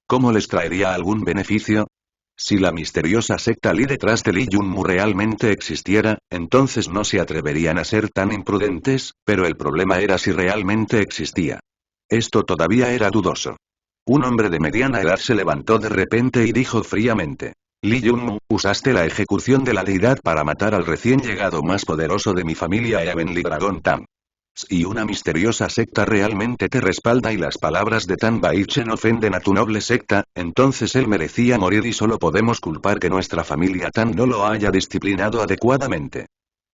¿Cómo les traería algún beneficio? Si la misteriosa secta Li detrás de Lee Junmu realmente existiera, entonces no se atreverían a ser tan imprudentes, pero el problema era si realmente existía. Esto todavía era dudoso. Un hombre de mediana edad se levantó de repente y dijo fríamente: Lee Junmu, usaste la ejecución de la deidad para matar al recién llegado más poderoso de mi familia Heavenly Dragon Tam. Si una misteriosa secta realmente te respalda y las palabras de Tan Baichen ofenden a tu noble secta, entonces él merecía morir y solo podemos culpar que nuestra familia Tan no lo haya disciplinado adecuadamente.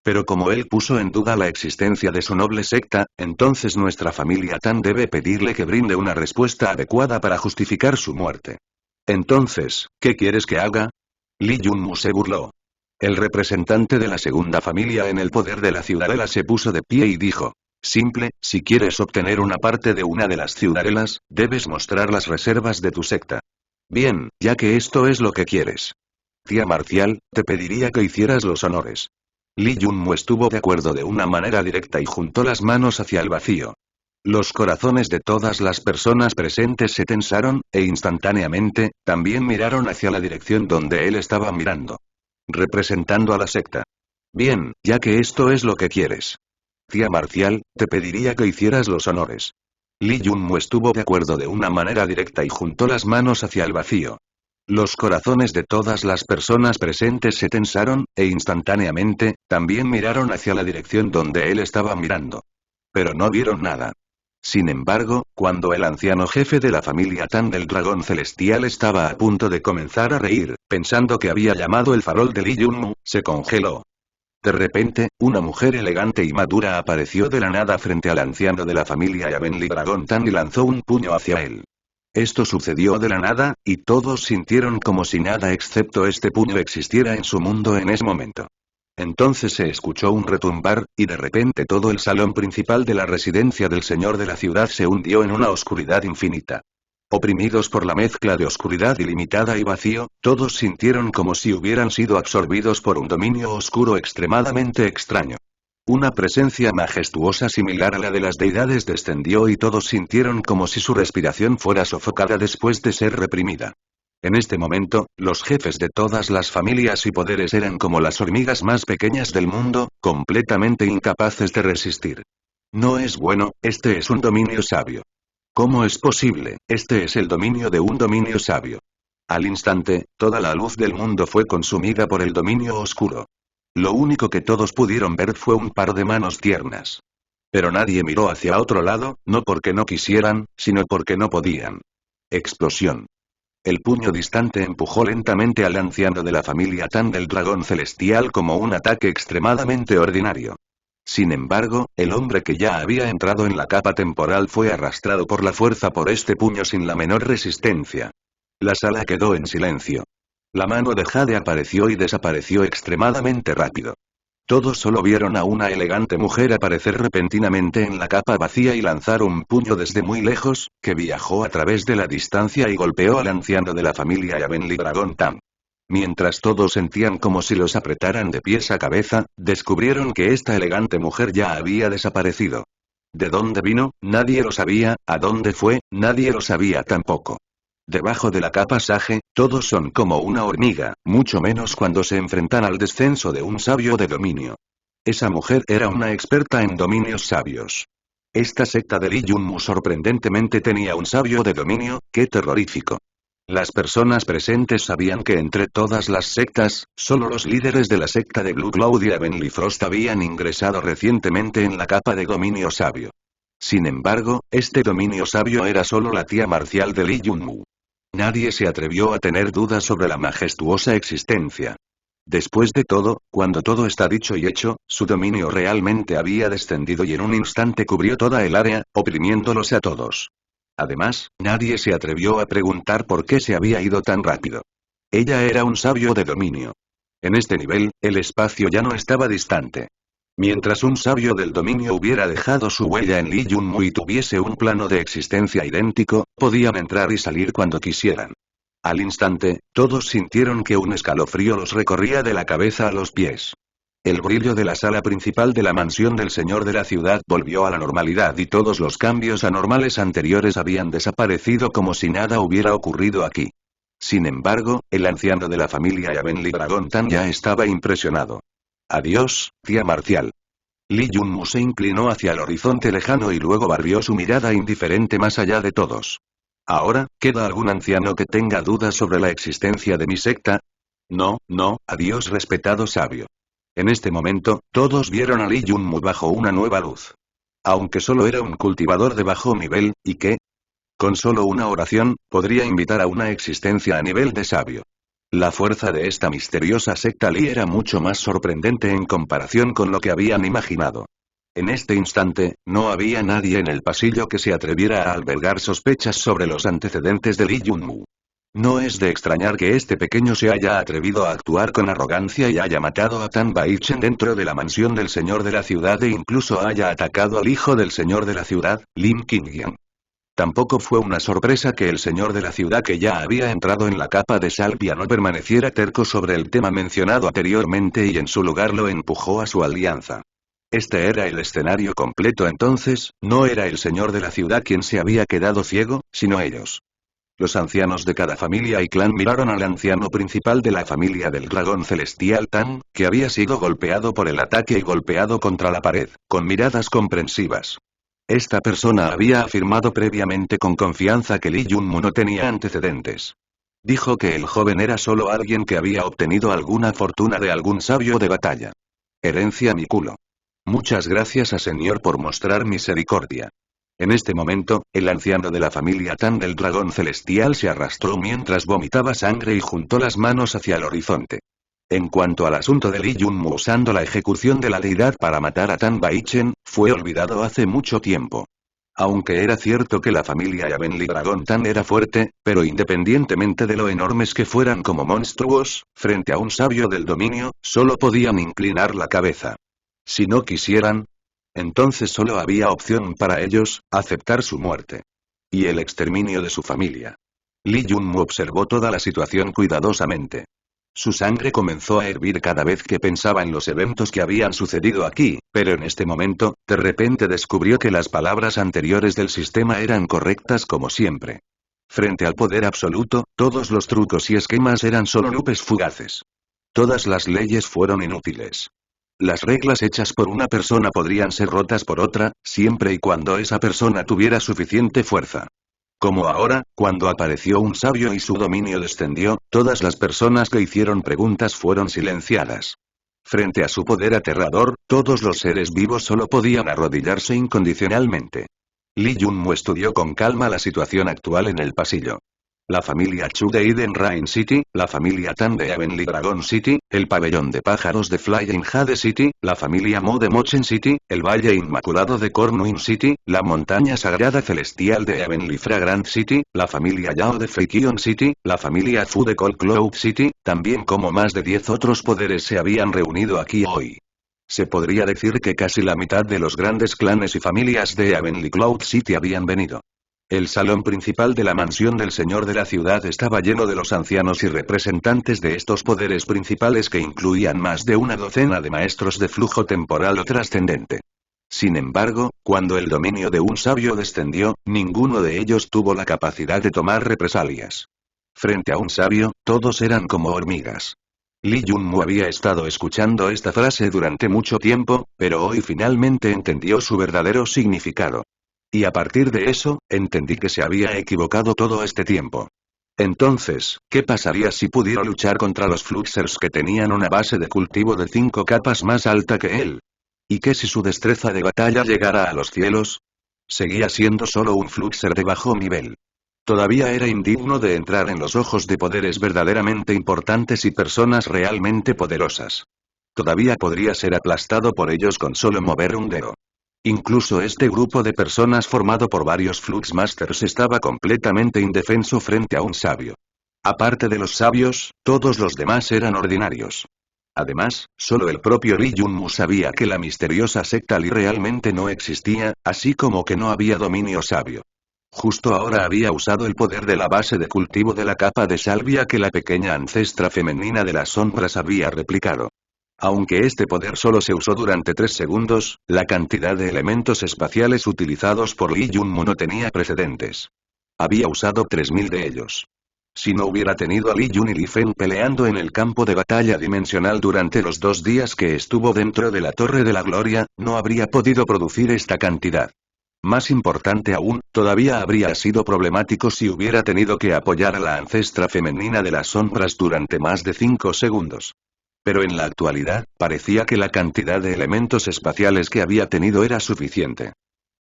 Pero como él puso en duda la existencia de su noble secta, entonces nuestra familia Tan debe pedirle que brinde una respuesta adecuada para justificar su muerte. Entonces, ¿qué quieres que haga? Lee Junmu se burló. El representante de la segunda familia en el poder de la ciudadela se puso de pie y dijo. Simple, si quieres obtener una parte de una de las ciudadelas, debes mostrar las reservas de tu secta. Bien, ya que esto es lo que quieres. Tía Marcial, te pediría que hicieras los honores. Li Yunmu estuvo de acuerdo de una manera directa y juntó las manos hacia el vacío. Los corazones de todas las personas presentes se tensaron, e instantáneamente, también miraron hacia la dirección donde él estaba mirando. Representando a la secta. Bien, ya que esto es lo que quieres. Tía Marcial, te pediría que hicieras los honores. Li Yunmu estuvo de acuerdo de una manera directa y juntó las manos hacia el vacío. Los corazones de todas las personas presentes se tensaron, e instantáneamente, también miraron hacia la dirección donde él estaba mirando. Pero no vieron nada. Sin embargo, cuando el anciano jefe de la familia Tan del Dragón Celestial estaba a punto de comenzar a reír, pensando que había llamado el farol de Li Yunmu, se congeló. De repente, una mujer elegante y madura apareció de la nada frente al anciano de la familia Yabenli Dragón Tan y lanzó un puño hacia él. Esto sucedió de la nada, y todos sintieron como si nada excepto este puño existiera en su mundo en ese momento. Entonces se escuchó un retumbar, y de repente todo el salón principal de la residencia del señor de la ciudad se hundió en una oscuridad infinita. Oprimidos por la mezcla de oscuridad ilimitada y vacío, todos sintieron como si hubieran sido absorbidos por un dominio oscuro extremadamente extraño. Una presencia majestuosa similar a la de las deidades descendió y todos sintieron como si su respiración fuera sofocada después de ser reprimida. En este momento, los jefes de todas las familias y poderes eran como las hormigas más pequeñas del mundo, completamente incapaces de resistir. No es bueno, este es un dominio sabio. ¿Cómo es posible? Este es el dominio de un dominio sabio. Al instante, toda la luz del mundo fue consumida por el dominio oscuro. Lo único que todos pudieron ver fue un par de manos tiernas. Pero nadie miró hacia otro lado, no porque no quisieran, sino porque no podían. Explosión. El puño distante empujó lentamente al anciano de la familia Tan del Dragón Celestial como un ataque extremadamente ordinario. Sin embargo, el hombre que ya había entrado en la capa temporal fue arrastrado por la fuerza por este puño sin la menor resistencia. La sala quedó en silencio. La mano de Jade apareció y desapareció extremadamente rápido. Todos solo vieron a una elegante mujer aparecer repentinamente en la capa vacía y lanzar un puño desde muy lejos, que viajó a través de la distancia y golpeó al anciano de la familia Yabenli Dragón Tam. Mientras todos sentían como si los apretaran de pies a cabeza, descubrieron que esta elegante mujer ya había desaparecido. ¿De dónde vino? Nadie lo sabía, ¿a dónde fue? Nadie lo sabía tampoco. Debajo de la capa Sage, todos son como una hormiga, mucho menos cuando se enfrentan al descenso de un sabio de dominio. Esa mujer era una experta en dominios sabios. Esta secta de Li Yunmu sorprendentemente tenía un sabio de dominio, ¡qué terrorífico! Las personas presentes sabían que entre todas las sectas, solo los líderes de la secta de Blue Cloud y Heavenly Frost habían ingresado recientemente en la capa de dominio sabio. Sin embargo, este dominio sabio era solo la tía marcial de Li Yunmu. Nadie se atrevió a tener dudas sobre la majestuosa existencia. Después de todo, cuando todo está dicho y hecho, su dominio realmente había descendido y en un instante cubrió toda el área, oprimiéndolos a todos. Además, nadie se atrevió a preguntar por qué se había ido tan rápido. Ella era un sabio de dominio. En este nivel, el espacio ya no estaba distante. Mientras un sabio del dominio hubiera dejado su huella en Li Yunmu y tuviese un plano de existencia idéntico, podían entrar y salir cuando quisieran. Al instante, todos sintieron que un escalofrío los recorría de la cabeza a los pies. El brillo de la sala principal de la mansión del señor de la ciudad volvió a la normalidad y todos los cambios anormales anteriores habían desaparecido como si nada hubiera ocurrido aquí. Sin embargo, el anciano de la familia Yabenli Dragón Tan ya estaba impresionado. Adiós, tía marcial. Li Yunmu se inclinó hacia el horizonte lejano y luego barrió su mirada indiferente más allá de todos. Ahora, ¿queda algún anciano que tenga dudas sobre la existencia de mi secta? No, adiós respetado sabio. En este momento, todos vieron a Li Yunmu bajo una nueva luz. Aunque solo era un cultivador de bajo nivel, ¿y qué? Con solo una oración, podría invitar a una existencia a nivel de sabio. La fuerza de esta misteriosa secta Li era mucho más sorprendente en comparación con lo que habían imaginado. En este instante, no había nadie en el pasillo que se atreviera a albergar sospechas sobre los antecedentes de Li Yunmu. No es de extrañar que este pequeño se haya atrevido a actuar con arrogancia y haya matado a Tan Baichen dentro de la mansión del señor de la ciudad e incluso haya atacado al hijo del señor de la ciudad, Lim Qingyan. Tampoco fue una sorpresa que el señor de la ciudad que ya había entrado en la capa de salvia no permaneciera terco sobre el tema mencionado anteriormente y en su lugar lo empujó a su alianza. Este era el escenario completo entonces, no era el señor de la ciudad quien se había quedado ciego, sino ellos. Los ancianos de cada familia y clan miraron al anciano principal de la familia del dragón celestial Tan, que había sido golpeado por el ataque y golpeado contra la pared, con miradas comprensivas. Esta persona había afirmado previamente con confianza que Lee Junmu no tenía antecedentes. Dijo que el joven era solo alguien que había obtenido alguna fortuna de algún sabio de batalla. Herencia mi culo. Muchas gracias a señor por mostrar misericordia. En este momento, el anciano de la familia Tan del dragón celestial se arrastró mientras vomitaba sangre y juntó las manos hacia el horizonte. En cuanto al asunto de Lee Junmu usando la ejecución de la deidad para matar a Tan Baichen, fue olvidado hace mucho tiempo. Aunque era cierto que la familia Yabenli Dragón Tan era fuerte, pero independientemente de lo enormes que fueran como monstruos, frente a un sabio del dominio, solo podían inclinar la cabeza. Si no quisieran, entonces solo había opción para ellos, aceptar su muerte. Y el exterminio de su familia. Lee Junmu observó toda la situación cuidadosamente. Su sangre comenzó a hervir cada vez que pensaba en los eventos que habían sucedido aquí, pero en este momento, de repente descubrió que las palabras anteriores del sistema eran correctas como siempre. Frente al poder absoluto, todos los trucos y esquemas eran solo nubes fugaces. Todas las leyes fueron inútiles. Las reglas hechas por una persona podrían ser rotas por otra, siempre y cuando esa persona tuviera suficiente fuerza. Como ahora, cuando apareció un sabio y su dominio descendió, todas las personas que hicieron preguntas fueron silenciadas. Frente a su poder aterrador, todos los seres vivos solo podían arrodillarse incondicionalmente. Lee Junmu estudió con calma la situación actual en el pasillo. La familia Chu de Eden Rain City, la familia Tan de Heavenly Dragon City, el pabellón de pájaros de Flying Jade City, la familia Mo de Mochen City, el valle inmaculado de Cornwall City, la montaña sagrada celestial de Heavenly Fragrant City, la familia Yao de Feikion City, la familia Fu de Cold Cloud City, también como más de 10 otros poderes se habían reunido aquí hoy. Se podría decir que casi la mitad de los grandes clanes y familias de Heavenly Cloud City habían venido. El salón principal de la mansión del señor de la ciudad estaba lleno de los ancianos y representantes de estos poderes principales que incluían más de una docena de maestros de flujo temporal o trascendente. Sin embargo, cuando el dominio de un sabio descendió, ninguno de ellos tuvo la capacidad de tomar represalias. Frente a un sabio, todos eran como hormigas. Lee Junmu había estado escuchando esta frase durante mucho tiempo, pero hoy finalmente entendió su verdadero significado. Y a partir de eso, entendí que se había equivocado todo este tiempo. Entonces, ¿qué pasaría si pudiera luchar contra los Fluxers que tenían una base de cultivo de 5 capas más alta que él? ¿Y qué si su destreza de batalla llegara a los cielos? Seguía siendo solo un Fluxer de bajo nivel. Todavía era indigno de entrar en los ojos de poderes verdaderamente importantes y personas realmente poderosas. Todavía podría ser aplastado por ellos con solo mover un dedo. Incluso este grupo de personas formado por varios Flux Masters estaba completamente indefenso frente a un sabio. Aparte de los sabios, todos los demás eran ordinarios. Además, solo el propio Lee Junmu sabía que la misteriosa secta Lee realmente no existía, así como que no había dominio sabio. Justo ahora había usado el poder de la base de cultivo de la capa de salvia que la pequeña ancestra femenina de las sombras había replicado. Aunque este poder solo se usó durante 3 segundos, la cantidad de elementos espaciales utilizados por Lee Junmu no tenía precedentes. Había usado 3000 de ellos. Si no hubiera tenido a Lee Jun y Li Feng peleando en el campo de batalla dimensional durante los 2 días que estuvo dentro de la Torre de la Gloria, no habría podido producir esta cantidad. Más importante aún, todavía habría sido problemático si hubiera tenido que apoyar a la ancestra femenina de las sombras durante más de 5 segundos. Pero en la actualidad, parecía que la cantidad de elementos espaciales que había tenido era suficiente.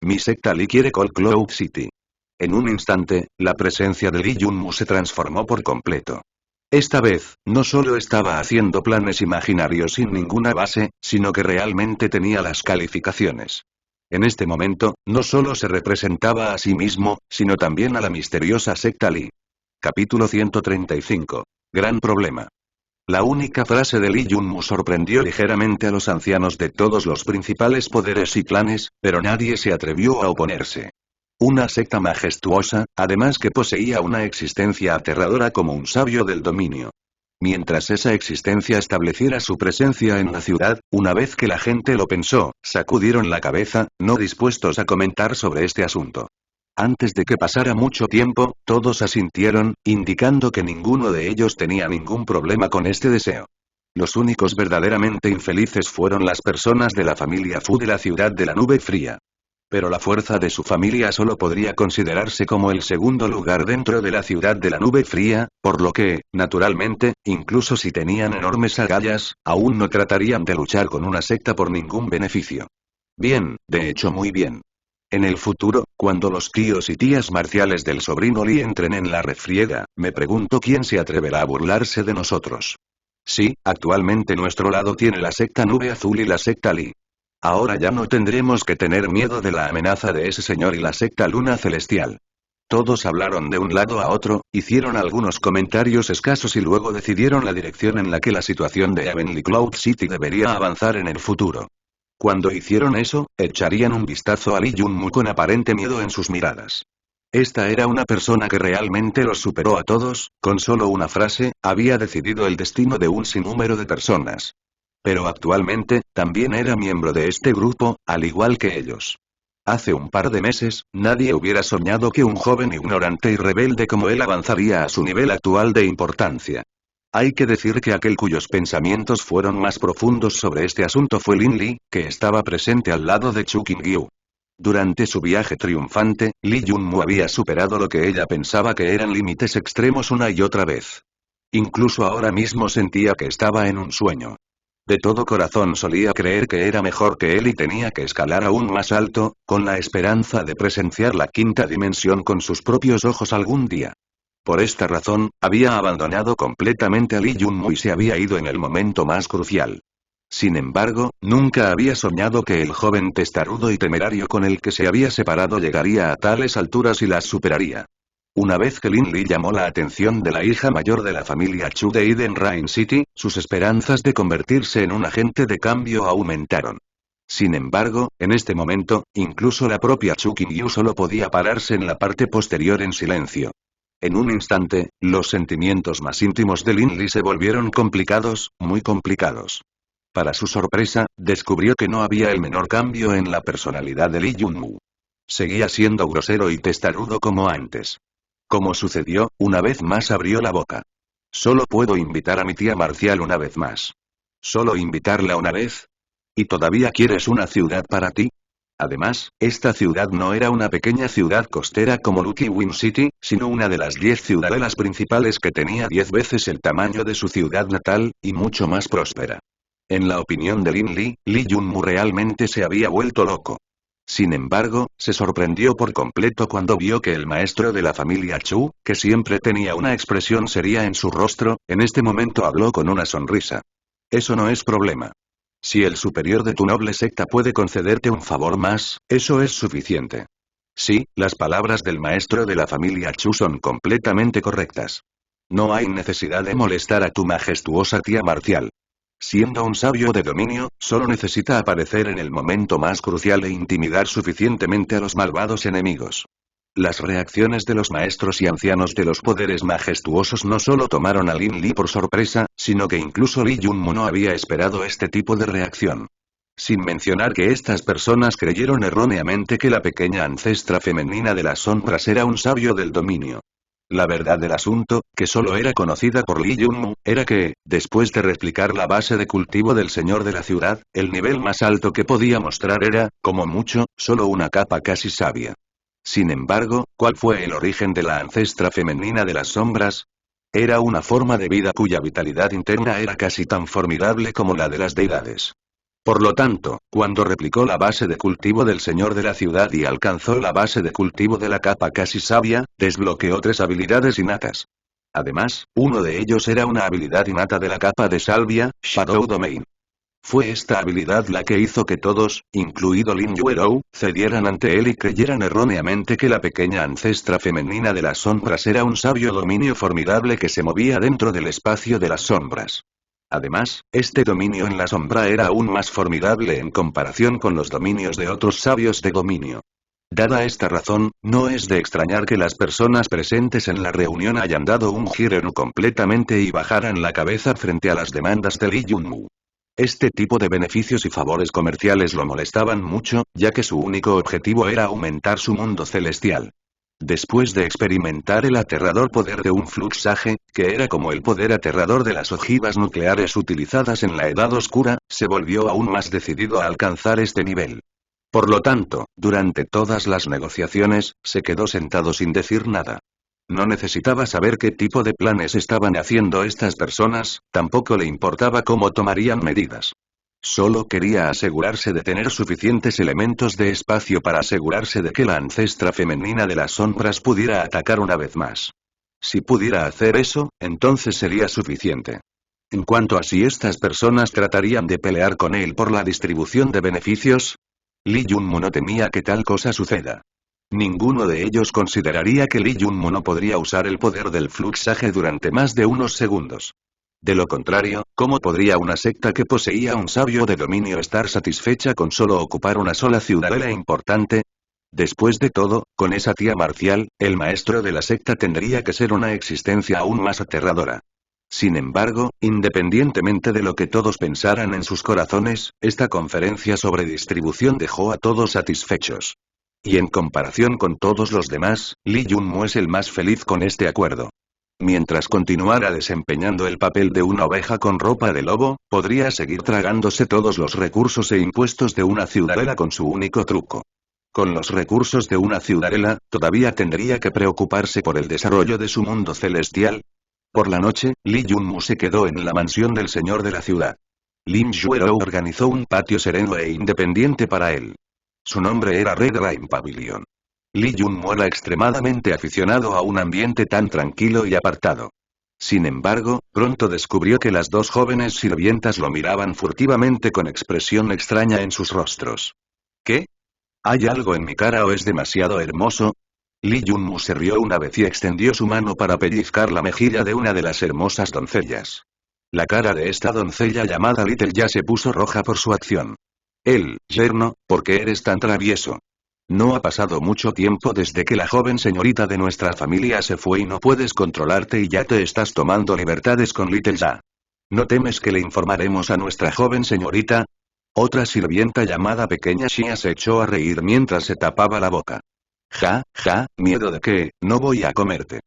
Mi secta Lee quiere Cold Cloud City. En un instante, la presencia de Lee Junmu se transformó por completo. Esta vez, no solo estaba haciendo planes imaginarios sin ninguna base, sino que realmente tenía las calificaciones. En este momento, no solo se representaba a sí mismo, sino también a la misteriosa secta Lee. Capítulo 135. Gran problema. La única frase de Lee Junmu sorprendió ligeramente a los ancianos de todos los principales poderes y clanes, pero nadie se atrevió a oponerse. Una secta majestuosa, además que poseía una existencia aterradora como un sabio del dominio. Mientras esa existencia estableciera su presencia en la ciudad, una vez que la gente lo pensó, sacudieron la cabeza, no dispuestos a comentar sobre este asunto. Antes de que pasara mucho tiempo, todos asintieron, indicando que ninguno de ellos tenía ningún problema con este deseo. Los únicos verdaderamente infelices fueron las personas de la familia Fu de la ciudad de la nube fría. Pero la fuerza de su familia solo podría considerarse como el segundo lugar dentro de la ciudad de la nube fría, por lo que, naturalmente, incluso si tenían enormes agallas, aún no tratarían de luchar con una secta por ningún beneficio. Bien, de hecho muy bien. En el futuro, cuando los tíos y tías marciales del sobrino Lee entren en la refriega, me pregunto quién se atreverá a burlarse de nosotros. Sí, actualmente nuestro lado tiene la secta Nube Azul y la secta Lee. Ahora ya no tendremos que tener miedo de la amenaza de ese señor y la secta Luna Celestial. Todos hablaron de un lado a otro, hicieron algunos comentarios escasos y luego decidieron la dirección en la que la situación de Heavenly Cloud City debería avanzar en el futuro. Cuando hicieron eso, echarían un vistazo a Lee Junmu con aparente miedo en sus miradas. Esta era una persona que realmente los superó a todos, con solo una frase, había decidido el destino de un sinnúmero de personas. Pero actualmente, también era miembro de este grupo, al igual que ellos. Hace un par de meses, nadie hubiera soñado que un joven ignorante y rebelde como él avanzaría a su nivel actual de importancia. Hay que decir que aquel cuyos pensamientos fueron más profundos sobre este asunto fue Lin Li, que estaba presente al lado de Chu Qingyu. Durante su viaje triunfante, Lee Junmu había superado lo que ella pensaba que eran límites extremos una y otra vez. Incluso ahora mismo sentía que estaba en un sueño. De todo corazón solía creer que era mejor que él y tenía que escalar aún más alto, con la esperanza de presenciar la quinta dimensión con sus propios ojos algún día. Por esta razón, había abandonado completamente a Lee Junmu y se había ido en el momento más crucial. Sin embargo, nunca había soñado que el joven testarudo y temerario con el que se había separado llegaría a tales alturas y las superaría. Una vez que Lin Li llamó la atención de la hija mayor de la familia Chu de Eden Rain City, sus esperanzas de convertirse en un agente de cambio aumentaron. Sin embargo, en este momento, incluso la propia Chu Qingyu solo podía pararse en la parte posterior en silencio. En un instante, los sentimientos más íntimos de Lin Li se volvieron complicados, muy complicados. Para su sorpresa, descubrió que no había el menor cambio en la personalidad de Lee Junmu. Seguía siendo grosero y testarudo como antes. Como sucedió, una vez más abrió la boca. Solo puedo invitar a mi tía marcial una vez más. ¿Solo invitarla una vez? ¿Y todavía quieres una ciudad para ti? Además, esta ciudad no era una pequeña ciudad costera como Lucky Win City, sino una de las 10 ciudadelas principales que tenía 10 veces el tamaño de su ciudad natal, y mucho más próspera. En la opinión de Lin Li, Lee Junmu realmente se había vuelto loco. Sin embargo, se sorprendió por completo cuando vio que el maestro de la familia Chu, que siempre tenía una expresión seria en su rostro, en este momento habló con una sonrisa. Eso no es problema. Si el superior de tu noble secta puede concederte un favor más, eso es suficiente. Sí, las palabras del maestro de la familia Chu son completamente correctas. No hay necesidad de molestar a tu majestuosa tía marcial. Siendo un sabio de dominio, solo necesita aparecer en el momento más crucial e intimidar suficientemente a los malvados enemigos. Las reacciones de los maestros y ancianos de los poderes majestuosos no solo tomaron a Lin Li por sorpresa, sino que incluso Lee Junmu no había esperado este tipo de reacción. Sin mencionar que estas personas creyeron erróneamente que la pequeña ancestra femenina de las sombras era un sabio del dominio. La verdad del asunto, que solo era conocida por Lee Junmu, era que, después de replicar la base de cultivo del señor de la ciudad, el nivel más alto que podía mostrar era, como mucho, solo una capa casi sabia. Sin embargo, ¿cuál fue el origen de la ancestra femenina de las sombras? Era una forma de vida cuya vitalidad interna era casi tan formidable como la de las deidades. Por lo tanto, cuando replicó la base de cultivo del señor de la ciudad y alcanzó la base de cultivo de la capa casi sabia, desbloqueó 3 habilidades innatas. Además, uno de ellos era una habilidad innata de la capa de salvia, Shadow Domain. Fue esta habilidad la que hizo que todos, incluido Lin Yuerou, cedieran ante él y creyeran erróneamente que la pequeña ancestra femenina de las sombras era un sabio dominio formidable que se movía dentro del espacio de las sombras. Además, este dominio en la sombra era aún más formidable en comparación con los dominios de otros sabios de dominio. Dada esta razón, no es de extrañar que las personas presentes en la reunión hayan dado un giro completamente y bajaran la cabeza frente a las demandas de Li Yunmu. Este tipo de beneficios y favores comerciales lo molestaban mucho, ya que su único objetivo era aumentar su mundo celestial. Después de experimentar el aterrador poder de un fluxaje, que era como el poder aterrador de las ojivas nucleares utilizadas en la Edad Oscura, se volvió aún más decidido a alcanzar este nivel. Por lo tanto, durante todas las negociaciones, se quedó sentado sin decir nada. No necesitaba saber qué tipo de planes estaban haciendo estas personas, tampoco le importaba cómo tomarían medidas. Solo quería asegurarse de tener suficientes elementos de espacio para asegurarse de que la ancestra femenina de las sombras pudiera atacar una vez más. Si pudiera hacer eso, entonces sería suficiente. En cuanto a si estas personas tratarían de pelear con él por la distribución de beneficios, Li Yunmu no temía que tal cosa suceda. Ninguno de ellos consideraría que Li Yunmu no podría usar el poder del fluxaje durante más de unos segundos. De lo contrario, ¿cómo podría una secta que poseía un sabio de dominio estar satisfecha con solo ocupar una sola ciudadela importante? Después de todo, con esa tía marcial, el maestro de la secta tendría que ser una existencia aún más aterradora. Sin embargo, independientemente de lo que todos pensaran en sus corazones, esta conferencia sobre distribución dejó a todos satisfechos. Y en comparación con todos los demás, Li Yunmu es el más feliz con este acuerdo. Mientras continuara desempeñando el papel de una oveja con ropa de lobo, podría seguir tragándose todos los recursos e impuestos de una ciudadela con su único truco. Con los recursos de una ciudadela, todavía tendría que preocuparse por el desarrollo de su mundo celestial. Por la noche, Li Yunmu se quedó en la mansión del señor de la ciudad. Lin Yuerou organizó un patio sereno e independiente para él. Su nombre era Red Rain Pavilion. Li Yunmu era extremadamente aficionado a un ambiente tan tranquilo y apartado. Sin embargo, pronto descubrió que las dos jóvenes sirvientas lo miraban furtivamente con expresión extraña en sus rostros. ¿Qué? ¿Hay algo en mi cara o es demasiado hermoso? Li Yunmu se rió una vez y extendió su mano para pellizcar la mejilla de una de las hermosas doncellas. La cara de esta doncella llamada Little ya se puso roja por su acción. Yerno, ¿por qué eres tan travieso? No ha pasado mucho tiempo desde que la joven señorita de nuestra familia se fue y no puedes controlarte y ya te estás tomando libertades con Little Ya. ¿No temes que le informaremos a nuestra joven señorita? Otra sirvienta llamada Pequeña Xia se echó a reír mientras se tapaba la boca. Ja, miedo de qué, no voy a comerte.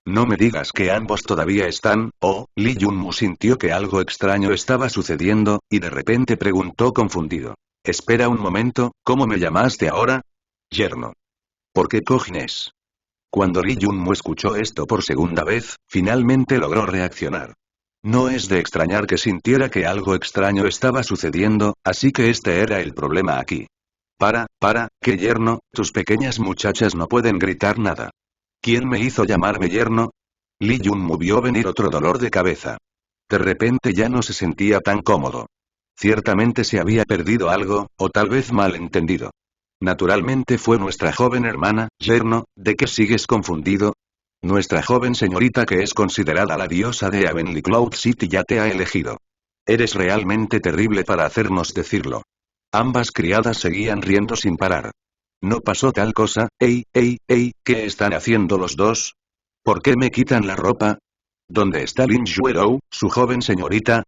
No me digas que ambos todavía están, Li Yunmu sintió que algo extraño estaba sucediendo, y de repente preguntó confundido. Espera un momento, ¿cómo me llamaste ahora? Yerno. ¿Por qué cojines? Cuando Li Yunmu escuchó esto por segunda vez, finalmente logró reaccionar. No es de extrañar que sintiera que algo extraño estaba sucediendo, así que este era el problema aquí. ¿Qué yerno? Tus pequeñas muchachas no pueden gritar nada. ¿Quién me hizo llamarme yerno? Li Yunmu vio venir otro dolor de cabeza. De repente ya no se sentía tan cómodo. Ciertamente se había perdido algo, o tal vez mal entendido. Naturalmente fue nuestra joven hermana, yerno, ¿de qué sigues confundido? Nuestra joven señorita que es considerada la diosa de Heavenly Cloud City ya te ha elegido. Eres realmente terrible para hacernos decirlo. Ambas criadas seguían riendo sin parar. No pasó tal cosa. ¿Qué están haciendo los dos? ¿Por qué me quitan la ropa? ¿Dónde está Lin Yuerou, su joven señorita?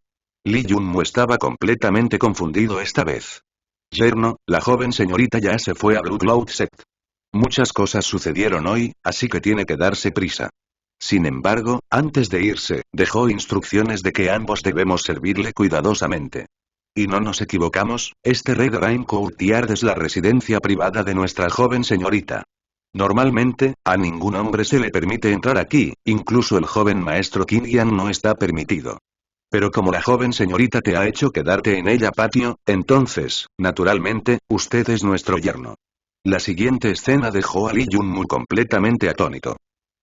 Li Yunmu estaba completamente confundido esta vez. Yerno, la joven señorita ya se fue a Blue Cloud Sect. Muchas cosas sucedieron hoy, así que tiene que darse prisa. Sin embargo, antes de irse, dejó instrucciones de que ambos debemos servirle cuidadosamente. Y no nos equivocamos, este Red Rain Courtyard es la residencia privada de nuestra joven señorita. Normalmente, a ningún hombre se le permite entrar aquí, incluso el joven maestro Qin no está permitido. Pero como la joven señorita te ha hecho quedarte en ella patio, entonces, naturalmente, usted es nuestro yerno. La siguiente escena dejó a Li Yunmu completamente atónito.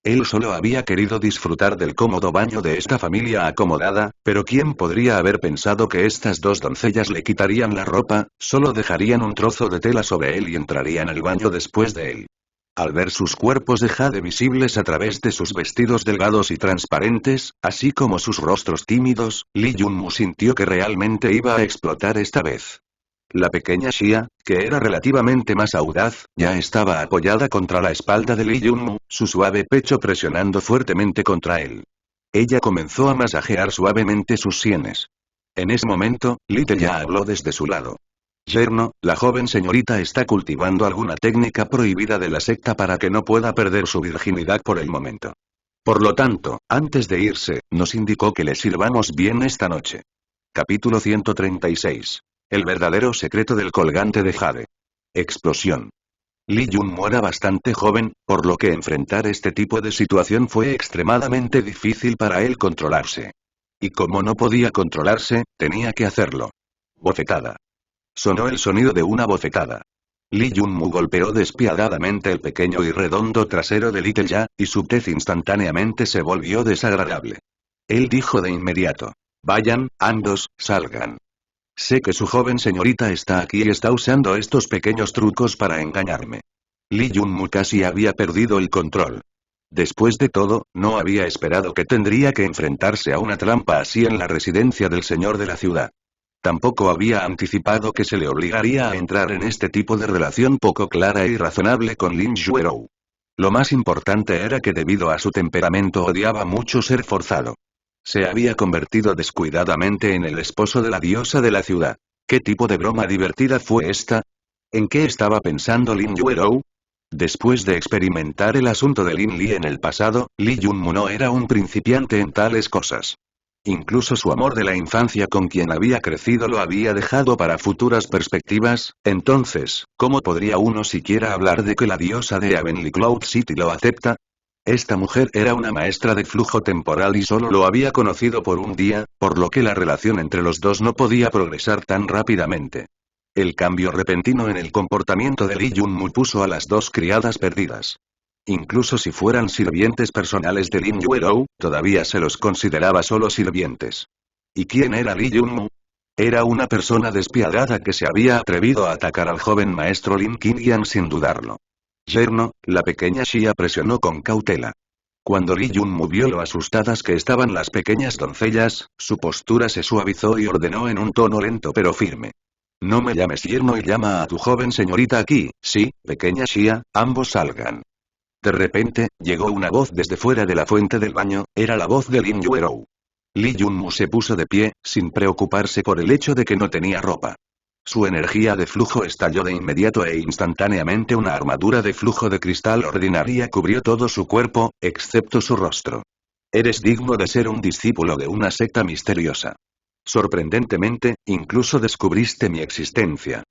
Él solo había querido disfrutar del cómodo baño de esta familia acomodada, pero ¿quién podría haber pensado que estas dos doncellas le quitarían la ropa, solo dejarían un trozo de tela sobre él y entrarían al baño después de él? Al ver sus cuerpos de jade visibles a través de sus vestidos delgados y transparentes, así como sus rostros tímidos, Lee Junmu sintió que realmente iba a explotar esta vez. La pequeña Xia, que era relativamente más audaz, ya estaba apoyada contra la espalda de Lee Junmu, su suave pecho presionando fuertemente contra él. Ella comenzó a masajear suavemente sus sienes. En ese momento, Little ya habló desde su lado. Yerno, la joven señorita está cultivando alguna técnica prohibida de la secta para que no pueda perder su virginidad por el momento. Por lo tanto, antes de irse, nos indicó que le sirvamos bien esta noche. Capítulo 136. El verdadero secreto del colgante de jade. Explosión. Lee Junmu era bastante joven, por lo que enfrentar este tipo de situación fue extremadamente difícil para él controlarse. Y como no podía controlarse, tenía que hacerlo. Bofetada. Sonó el sonido de una bofetada. Lee Junmu golpeó despiadadamente el pequeño y redondo trasero de Little Ya, y su tez instantáneamente se volvió desagradable. Él dijo de inmediato: vayan, ambos, salgan. Sé que su joven señorita está aquí y está usando estos pequeños trucos para engañarme. Lee Junmu casi había perdido el control. Después de todo, no había esperado que tendría que enfrentarse a una trampa así en la residencia del señor de la ciudad. Tampoco había anticipado que se le obligaría a entrar en este tipo de relación poco clara y razonable con Lin Xuerou. Lo más importante era que debido a su temperamento odiaba mucho ser forzado. Se había convertido descuidadamente en el esposo de la diosa de la ciudad. ¿Qué tipo de broma divertida fue esta? ¿En qué estaba pensando Lin Xuerou? Después de experimentar el asunto de Lin Li en el pasado, Lee Junmu no era un principiante en tales cosas. Incluso su amor de la infancia con quien había crecido lo había dejado para futuras perspectivas, entonces, ¿cómo podría uno siquiera hablar de que la diosa de Heavenly Cloud City lo acepta? Esta mujer era una maestra de flujo temporal y solo lo había conocido por un día, por lo que la relación entre los dos no podía progresar tan rápidamente. El cambio repentino en el comportamiento de Lee Junmu puso a las dos criadas perdidas. Incluso si fueran sirvientes personales de Lin Xuerou, todavía se los consideraba solo sirvientes. ¿Y quién era Lee Junmu? Era una persona despiadada que se había atrevido a atacar al joven maestro Lin Qingyan sin dudarlo. Yerno, la pequeña Xia presionó con cautela. Cuando Lee Junmu vio lo asustadas que estaban las pequeñas doncellas, su postura se suavizó y ordenó en un tono lento pero firme. No me llames yerno y llama a tu joven señorita aquí, sí, pequeña Xia, ambos salgan. De repente, llegó una voz desde fuera de la fuente del baño, era la voz de Lin Xuerou. Lee Junmu se puso de pie, sin preocuparse por el hecho de que no tenía ropa. Su energía de flujo estalló de inmediato e instantáneamente una armadura de flujo de cristal ordinaria cubrió todo su cuerpo, excepto su rostro. Eres digno de ser un discípulo de una secta misteriosa. Sorprendentemente, incluso descubriste mi existencia.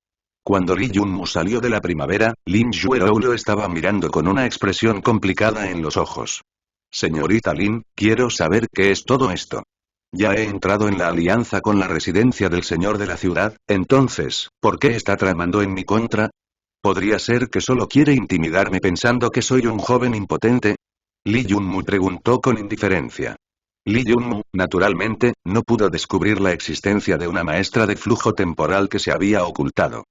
Cuando Lee Junmu salió de la primavera, Lin Xuerou lo estaba mirando con una expresión complicada en los ojos. Señorita Lin, quiero saber qué es todo esto. Ya he entrado en la alianza con la residencia del señor de la ciudad, entonces, ¿por qué está tramando en mi contra? ¿Podría ser que solo quiere intimidarme pensando que soy un joven impotente? Lee Junmu preguntó con indiferencia. Lee Junmu, naturalmente, no pudo descubrir la existencia de una maestra de flujo temporal que se había ocultado.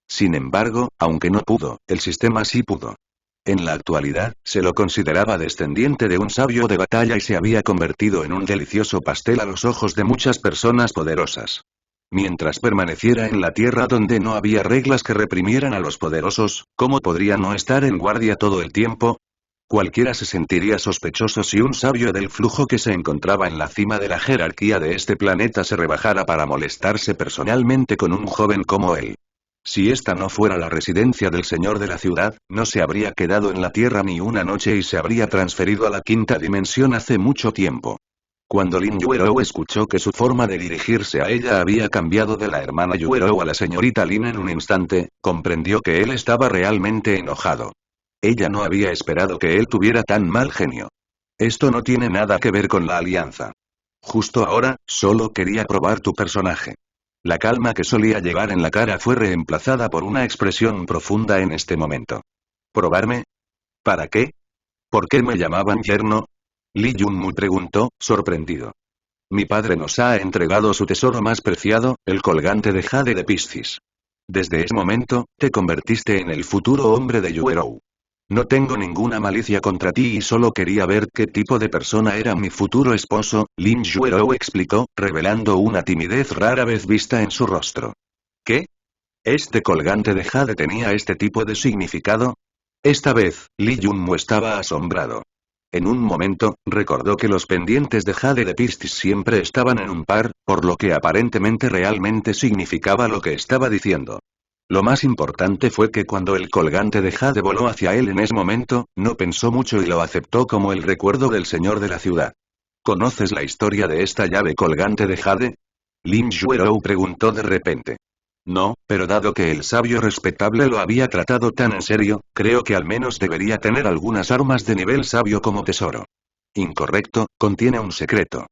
Sin embargo, aunque no pudo, el sistema sí pudo. En la actualidad, se lo consideraba descendiente de un sabio de batalla y se había convertido en un delicioso pastel a los ojos de muchas personas poderosas. Mientras permaneciera en la tierra donde no había reglas que reprimieran a los poderosos, ¿cómo podría no estar en guardia todo el tiempo? Cualquiera se sentiría sospechoso si un sabio del flujo que se encontraba en la cima de la jerarquía de este planeta se rebajara para molestarse personalmente con un joven como él. Si esta no fuera la residencia del señor de la ciudad, no se habría quedado en la tierra ni una noche y se habría transferido a la quinta dimensión hace mucho tiempo. Cuando Lin Xuerou escuchó que su forma de dirigirse a ella había cambiado de la hermana Xuerou a la señorita Lin en un instante, comprendió que él estaba realmente enojado. Ella no había esperado que él tuviera tan mal genio. Esto no tiene nada que ver con la alianza. Justo ahora, solo quería probar tu personaje. La calma que solía llevar en la cara fue reemplazada por una expresión profunda en este momento. ¿Probarme? ¿Para qué? ¿Por qué me llamaban yerno? Li Yunmu preguntó, sorprendido. Mi padre nos ha entregado su tesoro más preciado, el colgante de jade de Piscis. Desde ese momento, te convertiste en el futuro hombre de Yuerou. No tengo ninguna malicia contra ti y solo quería ver qué tipo de persona era mi futuro esposo, Lin Yuerou explicó, revelando una timidez rara vez vista en su rostro. ¿Qué? ¿Este colgante de jade tenía este tipo de significado? Esta vez, Li Yunmu estaba asombrado. En un momento, recordó que los pendientes de jade de Piscis siempre estaban en un par, por lo que aparentemente realmente significaba lo que estaba diciendo. Lo más importante fue que cuando el colgante de jade voló hacia él en ese momento, no pensó mucho y lo aceptó como el recuerdo del señor de la ciudad. ¿Conoces la historia de esta llave colgante de jade? Lin Yuerou preguntó de repente. No, pero dado que el sabio respetable lo había tratado tan en serio, creo que al menos debería tener algunas armas de nivel sabio como tesoro. Incorrecto, contiene un secreto.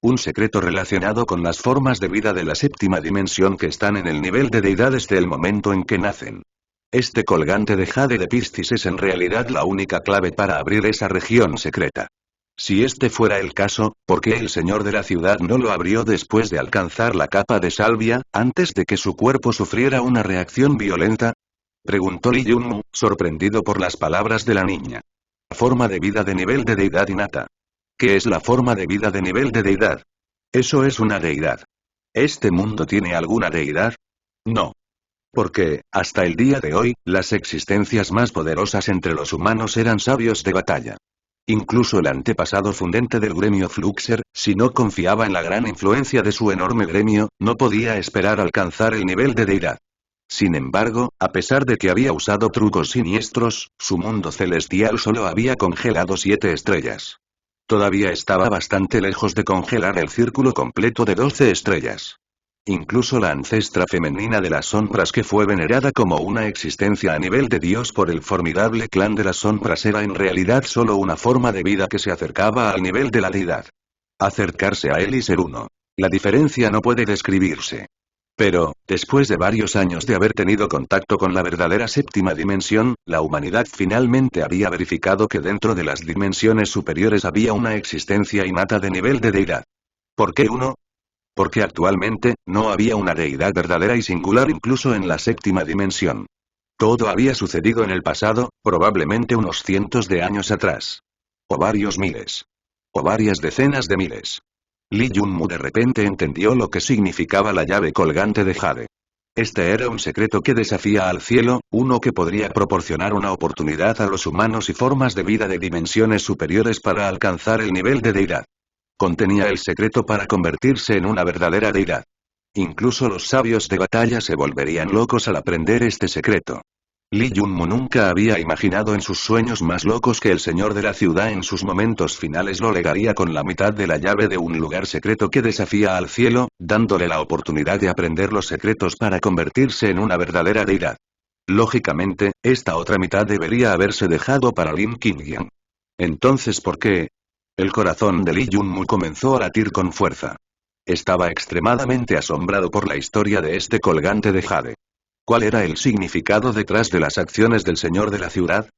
Un secreto relacionado con las formas de vida de la séptima dimensión que están en el nivel de deidad desde el momento en que nacen. Este colgante de jade de Piscis es en realidad la única clave para abrir esa región secreta. Si este fuera el caso, ¿por qué el señor de la ciudad no lo abrió después de alcanzar la capa de salvia, antes de que su cuerpo sufriera una reacción violenta? Preguntó Li Yunmu, sorprendido por las palabras de la niña. Forma de vida de nivel de deidad innata. ¿Qué es la forma de vida de nivel de deidad? Eso es una deidad. ¿Este mundo tiene alguna deidad? No. Porque, hasta el día de hoy, las existencias más poderosas entre los humanos eran sabios de batalla. Incluso el antepasado fundente del gremio Fluxer, si no confiaba en la gran influencia de su enorme gremio, no podía esperar alcanzar el nivel de deidad. Sin embargo, a pesar de que había usado trucos siniestros, su mundo celestial solo había congelado 7 estrellas. Todavía estaba bastante lejos de congelar el círculo completo de 12 estrellas. Incluso la ancestra femenina de las sombras que fue venerada como una existencia a nivel de Dios por el formidable clan de las sombras era en realidad solo una forma de vida que se acercaba al nivel de la deidad. Acercarse a él y ser uno. La diferencia no puede describirse. Pero, después de varios años de haber tenido contacto con la verdadera séptima dimensión, la humanidad finalmente había verificado que dentro de las dimensiones superiores había una existencia innata de nivel de deidad. ¿Por qué uno? Porque actualmente, no había una deidad verdadera y singular incluso en la séptima dimensión. Todo había sucedido en el pasado, probablemente unos cientos de años atrás. O varios miles. O varias decenas de miles. Li Yunmu de repente entendió lo que significaba la llave colgante de jade. Este era un secreto que desafía al cielo, uno que podría proporcionar una oportunidad a los humanos y formas de vida de dimensiones superiores para alcanzar el nivel de deidad. Contenía el secreto para convertirse en una verdadera deidad. Incluso los sabios de batalla se volverían locos al aprender este secreto. Li Yunmu nunca había imaginado en sus sueños más locos que el señor de la ciudad en sus momentos finales lo legaría con la mitad de la llave de un lugar secreto que desafía al cielo, dándole la oportunidad de aprender los secretos para convertirse en una verdadera deidad. Lógicamente, esta otra mitad debería haberse dejado para Lin Qingyan. Entonces, ¿por qué? El corazón de Li Yunmu comenzó a latir con fuerza. Estaba extremadamente asombrado por la historia de este colgante de jade. ¿Cuál era el significado detrás de las acciones del señor de la ciudad?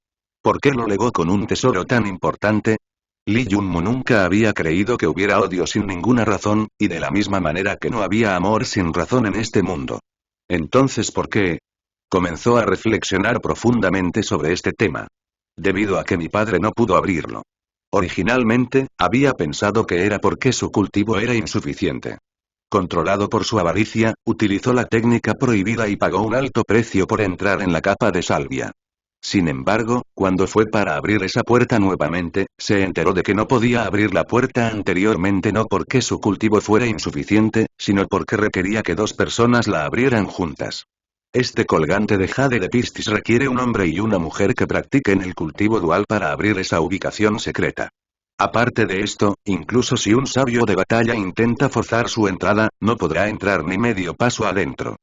¿Por qué lo legó con un tesoro tan importante? Li Yunmu nunca había creído que hubiera odio sin ninguna razón, y de la misma manera que no había amor sin razón en este mundo. Entonces, ¿por qué? Comenzó a reflexionar profundamente sobre este tema. Debido a que mi padre no pudo abrirlo. Originalmente, había pensado que era porque su cultivo era insuficiente. Controlado por su avaricia, utilizó la técnica prohibida y pagó un alto precio por entrar en la capa de salvia. Sin embargo, cuando fue para abrir esa puerta nuevamente, se enteró de que no podía abrir la puerta anteriormente no porque su cultivo fuera insuficiente, sino porque requería que 2 personas la abrieran juntas. Este colgante de jade de Piscis requiere un hombre y una mujer que practiquen el cultivo dual para abrir esa ubicación secreta. Aparte de esto, incluso si un sabio de batalla intenta forzar su entrada, no podrá entrar ni medio paso adentro.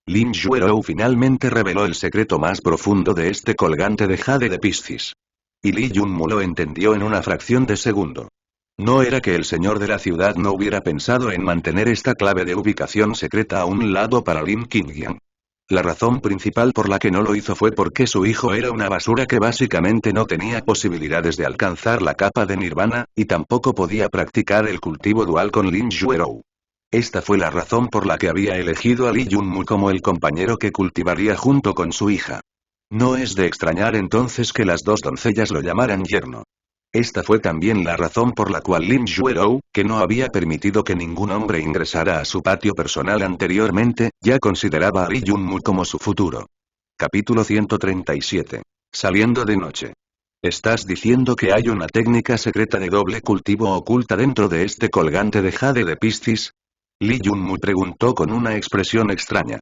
Lin Yuerou finalmente reveló el secreto más profundo de este colgante de jade de Piscis. Y Li Yunmu lo entendió en una fracción de segundo. No era que el señor de la ciudad no hubiera pensado en mantener esta clave de ubicación secreta a un lado para Lin Qingyan. La razón principal por la que no lo hizo fue porque su hijo era una basura que básicamente no tenía posibilidades de alcanzar la capa de Nirvana, y tampoco podía practicar el cultivo dual con Lin Yuerou. Esta fue la razón por la que había elegido a Lee Junmu como el compañero que cultivaría junto con su hija. No es de extrañar entonces que las dos doncellas lo llamaran yerno. Esta fue también la razón por la cual Lin Yuerou, que no había permitido que ningún hombre ingresara a su patio personal anteriormente, ya consideraba a Lee Junmu como su futuro. Capítulo 137. Saliendo de noche. ¿Estás diciendo que hay una técnica secreta de doble cultivo oculta dentro de este colgante de jade de Piscis? Lee Junmu preguntó con una expresión extraña.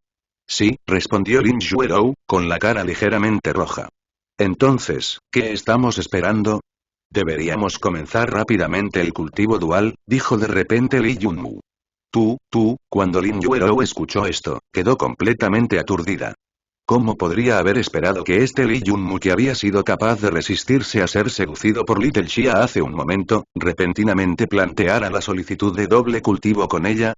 Sí, respondió Lin Yuerou, con la cara ligeramente roja. Entonces, ¿qué estamos esperando? Deberíamos comenzar rápidamente el cultivo dual, dijo de repente Lee Junmu. Cuando Lin Yuerou escuchó esto, quedó completamente aturdida. ¿Cómo podría haber esperado que este Lee Junmu, que había sido capaz de resistirse a ser seducido por Little Xia hace un momento, repentinamente planteara la solicitud de doble cultivo con ella?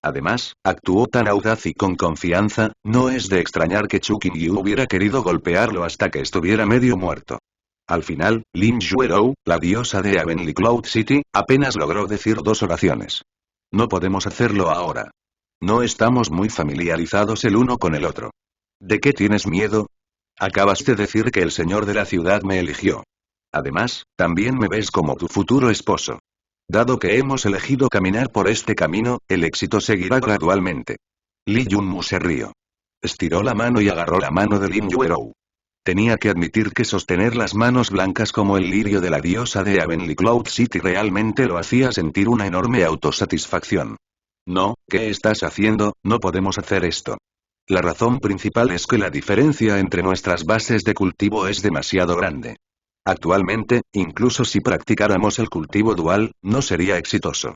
Además, actuó tan audaz y con confianza, no es de extrañar que Chu Qingyu hubiera querido golpearlo hasta que estuviera medio muerto. Al final, Lin Yuerou, la diosa de Heavenly Cloud City, apenas logró decir dos oraciones. No podemos hacerlo ahora. No estamos muy familiarizados el uno con el otro. ¿De qué tienes miedo? Acabas de decir que el señor de la ciudad me eligió. Además, también me ves como tu futuro esposo. Dado que hemos elegido caminar por este camino, el éxito seguirá gradualmente. Lee Junmu se rió. Estiró la mano y agarró la mano de Lin Yuerou. Tenía que admitir que sostener las manos blancas como el lirio de la diosa de Heavenly Cloud City realmente lo hacía sentir una enorme autosatisfacción. No, ¿qué estás haciendo? No podemos hacer esto. La razón principal es que la diferencia entre nuestras bases de cultivo es demasiado grande. Actualmente, incluso si practicáramos el cultivo dual, no sería exitoso.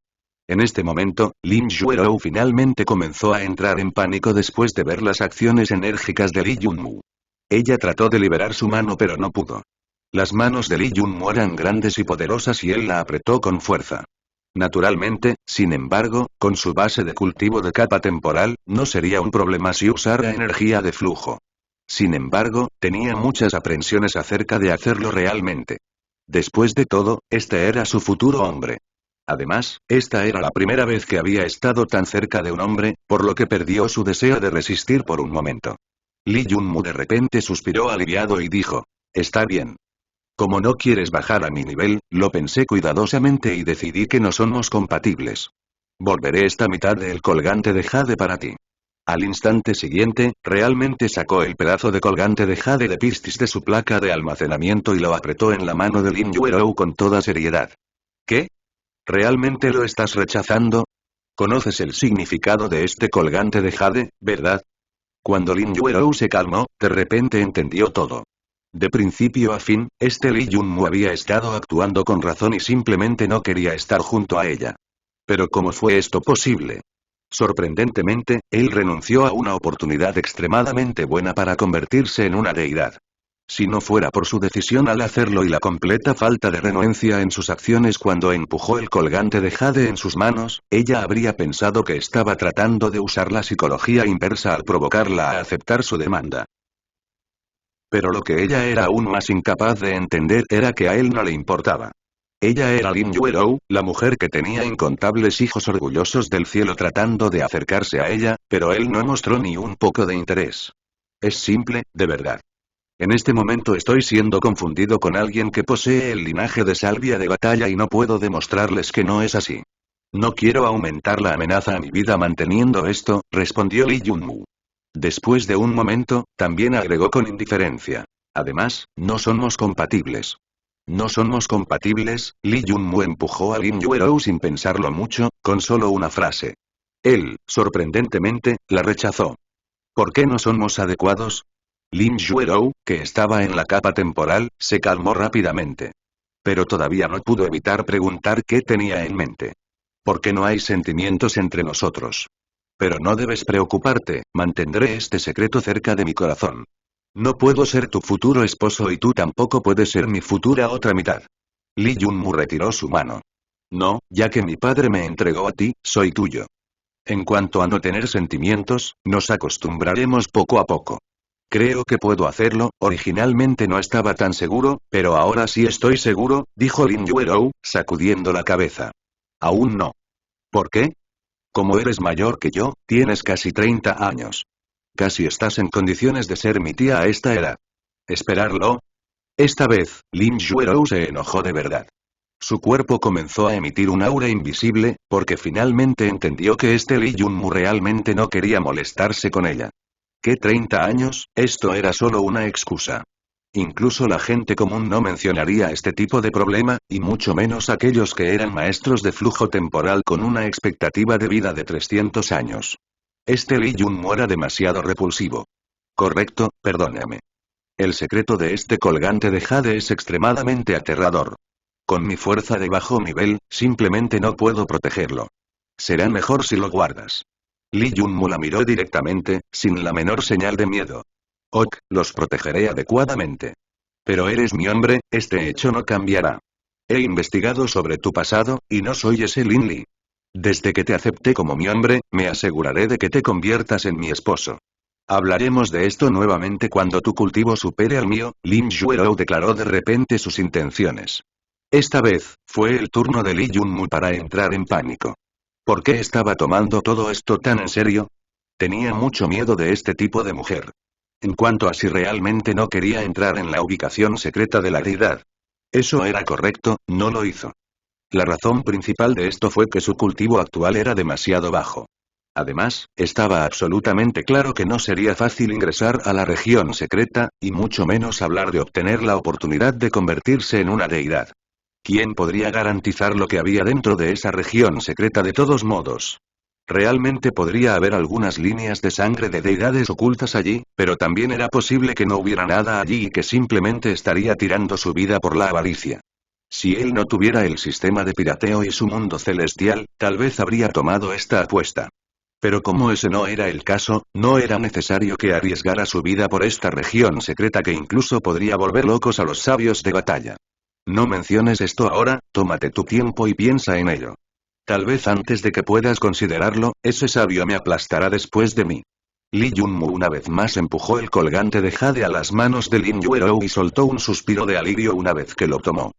En este momento, Lin Yuerou finalmente comenzó a entrar en pánico después de ver las acciones enérgicas de Lee Junmu. Ella trató de liberar su mano pero no pudo. Las manos de Lee Junmu eran grandes y poderosas y él la apretó con fuerza. Naturalmente, sin embargo, con su base de cultivo de capa temporal, no sería un problema si usara energía de flujo. Sin embargo, tenía muchas aprensiones acerca de hacerlo realmente. Después de todo, este era su futuro hombre. Además, esta era la primera vez que había estado tan cerca de un hombre, por lo que perdió su deseo de resistir por un momento. Lee Junmu de repente suspiró aliviado y dijo, «Está bien. Como no quieres bajar a mi nivel, lo pensé cuidadosamente y decidí que no somos compatibles. Volveré esta mitad del colgante de jade para ti». Al instante siguiente, realmente sacó el pedazo de colgante de jade de Piscis de su placa de almacenamiento y lo apretó en la mano de Lin Yuerou con toda seriedad. ¿Qué? ¿Realmente lo estás rechazando? ¿Conoces el significado de este colgante de jade, verdad? Cuando Lin Yuerou se calmó, de repente entendió todo. De principio a fin, este Lee Junmu había estado actuando con razón y simplemente no quería estar junto a ella. Pero ¿cómo fue esto posible? Sorprendentemente, él renunció a una oportunidad extremadamente buena para convertirse en una deidad. Si no fuera por su decisión al hacerlo y la completa falta de renuencia en sus acciones cuando empujó el colgante de jade en sus manos, ella habría pensado que estaba tratando de usar la psicología inversa al provocarla a aceptar su demanda. Pero lo que ella era aún más incapaz de entender era que a él no le importaba. Ella era Lin Yuerou, la mujer que tenía incontables hijos orgullosos del cielo tratando de acercarse a ella, pero él no mostró ni un poco de interés. Es simple, de verdad. En este momento estoy siendo confundido con alguien que posee el linaje de salvia de batalla y no puedo demostrarles que no es así. No quiero aumentar la amenaza a mi vida manteniendo esto, respondió Lee Junmu. Después de un momento, también agregó con indiferencia. Además, no somos compatibles. ¿No somos compatibles? Lee Junmu empujó a Lin Yuerou sin pensarlo mucho, con solo una frase. Él, sorprendentemente, la rechazó. ¿Por qué no somos adecuados? Lin Yuerou, que estaba en la capa temporal, se calmó rápidamente. Pero todavía no pudo evitar preguntar qué tenía en mente. ¿Por qué no hay sentimientos entre nosotros? Pero no debes preocuparte, mantendré este secreto cerca de mi corazón. No puedo ser tu futuro esposo y tú tampoco puedes ser mi futura otra mitad. Lee Junmu retiró su mano. No, ya que mi padre me entregó a ti, soy tuyo. En cuanto a no tener sentimientos, nos acostumbraremos poco a poco. Creo que puedo hacerlo, originalmente no estaba tan seguro, pero ahora sí estoy seguro, dijo Lin Yuerou, sacudiendo la cabeza. Aún no. ¿Por qué? Como eres mayor que yo, tienes casi 30 años. Casi estás en condiciones de ser mi tía a esta edad. ¿Esperarlo? Esta vez, Lin Yuerou se enojó de verdad. Su cuerpo comenzó a emitir un aura invisible, porque finalmente entendió que Li Yunmu realmente no quería molestarse con ella. ¿Qué 30 años? Esto era solo una excusa. Incluso la gente común no mencionaría este tipo de problema, y mucho menos aquellos que eran maestros de flujo temporal con una expectativa de vida de 300 años. Li Yunmu era demasiado repulsivo. Correcto, perdóname. El secreto de este colgante de jade es extremadamente aterrador. Con mi fuerza de bajo nivel, simplemente no puedo protegerlo. Será mejor si lo guardas. Li Yunmu la miró directamente, sin la menor señal de miedo. Ok, los protegeré adecuadamente. Pero eres mi hombre, este hecho no cambiará. He investigado sobre tu pasado, y no soy ese Lin Li. Desde que te acepté como mi hombre, me aseguraré de que te conviertas en mi esposo. Hablaremos de esto nuevamente cuando tu cultivo supere al mío, Lin Yuerou declaró de repente sus intenciones. Esta vez, fue el turno de Li Yunmu para entrar en pánico. ¿Por qué estaba tomando todo esto tan en serio? Tenía mucho miedo de este tipo de mujer. En cuanto a si realmente no quería entrar en la ubicación secreta de la deidad. Eso era correcto, no lo hizo. La razón principal de esto fue que su cultivo actual era demasiado bajo. Además, estaba absolutamente claro que no sería fácil ingresar a la región secreta, y mucho menos hablar de obtener la oportunidad de convertirse en una deidad. ¿Quién podría garantizar lo que había dentro de esa región secreta de todos modos? Realmente podría haber algunas líneas de sangre de deidades ocultas allí, pero también era posible que no hubiera nada allí y que simplemente estaría tirando su vida por la avaricia. Si él no tuviera el sistema de pirateo y su mundo celestial, tal vez habría tomado esta apuesta. Pero como ese no era el caso, no era necesario que arriesgara su vida por esta región secreta que incluso podría volver locos a los sabios de batalla. No menciones esto ahora, tómate tu tiempo y piensa en ello. Tal vez antes de que puedas considerarlo, ese sabio me aplastará después de mí. Li Yunmu una vez más empujó el colgante de jade a las manos de Lin Yuerou y soltó un suspiro de alivio una vez que lo tomó.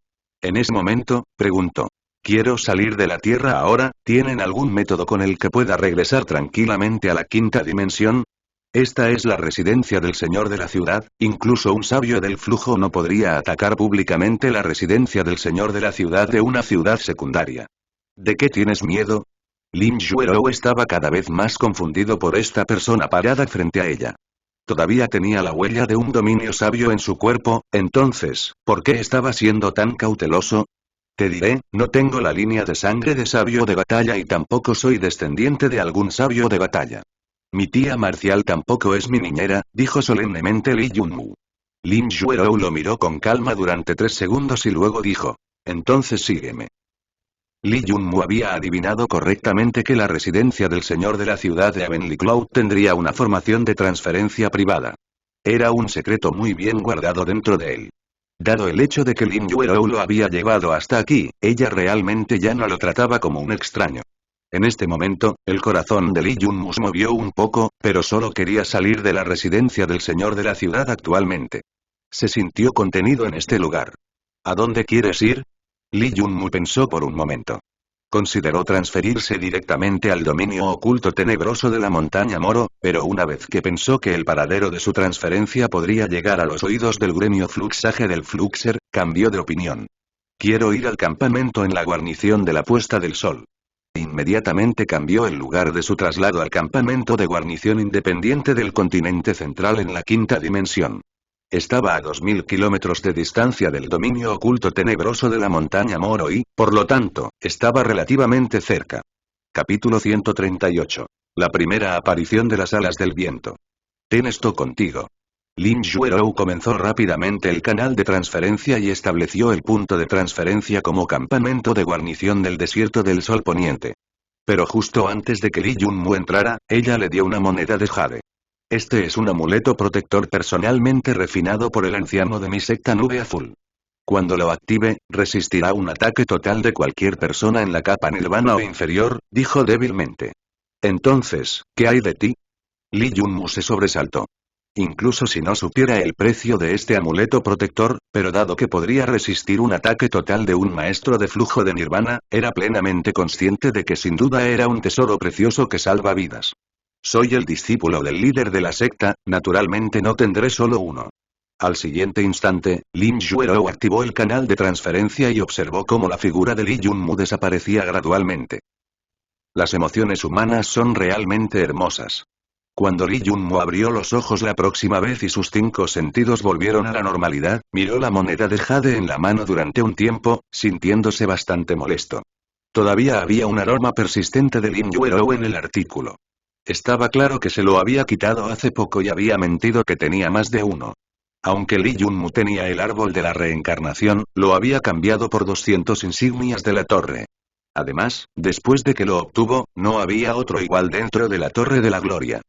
En ese momento, preguntó. Quiero salir de la Tierra ahora, ¿tienen algún método con el que pueda regresar tranquilamente a la quinta dimensión? Esta es la residencia del señor de la ciudad, incluso un sabio del flujo no podría atacar públicamente la residencia del señor de la ciudad de una ciudad secundaria. ¿De qué tienes miedo? Lin Yuerou estaba cada vez más confundido por esta persona parada frente a ella. Todavía tenía la huella de un dominio sabio en su cuerpo, entonces, ¿por qué estaba siendo tan cauteloso? Te diré, no tengo la línea de sangre de sabio de batalla y tampoco soy descendiente de algún sabio de batalla. Mi tía marcial tampoco es mi niñera, dijo solemnemente Li Yunmu. Lin Yuerou lo miró con calma durante 3 segundos y luego dijo. Entonces sígueme. Li Yunmu había adivinado correctamente que la residencia del señor de la ciudad de Heavenly Cloud tendría una formación de transferencia privada. Era un secreto muy bien guardado dentro de él. Dado el hecho de que Lin Yuerou lo había llevado hasta aquí, ella realmente ya no lo trataba como un extraño. En este momento, el corazón de Li Yunmu se movió un poco, pero solo quería salir de la residencia del señor de la ciudad actualmente. Se sintió contenido en este lugar. ¿A dónde quieres ir? Li Yunmu pensó por un momento. Consideró transferirse directamente al dominio oculto tenebroso de la montaña Moro, pero una vez que pensó que el paradero de su transferencia podría llegar a los oídos del gremio Fluxage del Fluxer, cambió de opinión. Quiero ir al campamento en la guarnición de la puesta del sol. Inmediatamente cambió el lugar de su traslado al campamento de guarnición independiente del continente central en la quinta dimensión. Estaba a 2000 kilómetros de distancia del dominio oculto tenebroso de la montaña Moro y, por lo tanto, estaba relativamente cerca. Capítulo 138. La primera aparición de las alas del viento. Ten esto contigo. Lin Yuerou comenzó rápidamente el canal de transferencia y estableció el punto de transferencia como campamento de guarnición del desierto del sol poniente. Pero justo antes de que Li Yunmu entrara, ella le dio una moneda de jade. Este es un amuleto protector personalmente refinado por el anciano de mi secta Nube Azul. Cuando lo active, resistirá un ataque total de cualquier persona en la capa nirvana o inferior, dijo débilmente. Entonces, ¿qué hay de ti? Li Yunmu se sobresaltó. Incluso si no supiera el precio de este amuleto protector, pero dado que podría resistir un ataque total de un maestro de flujo de nirvana, era plenamente consciente de que sin duda era un tesoro precioso que salva vidas. Soy el discípulo del líder de la secta, naturalmente no tendré solo uno. Al siguiente instante, Lin Yuerou activó el canal de transferencia y observó cómo la figura de Li Yunmu desaparecía gradualmente. Las emociones humanas son realmente hermosas. Cuando Li Yunmu abrió los ojos la próxima vez y sus 5 sentidos volvieron a la normalidad, miró la moneda de jade en la mano durante un tiempo, sintiéndose bastante molesto. Todavía había un aroma persistente de Lin Yuerou en el artículo. Estaba claro que se lo había quitado hace poco y había mentido que tenía más de uno. Aunque Li Yunmu tenía el árbol de la reencarnación, lo había cambiado por 200 insignias de la torre. Además, después de que lo obtuvo, no había otro igual dentro de la torre de la gloria.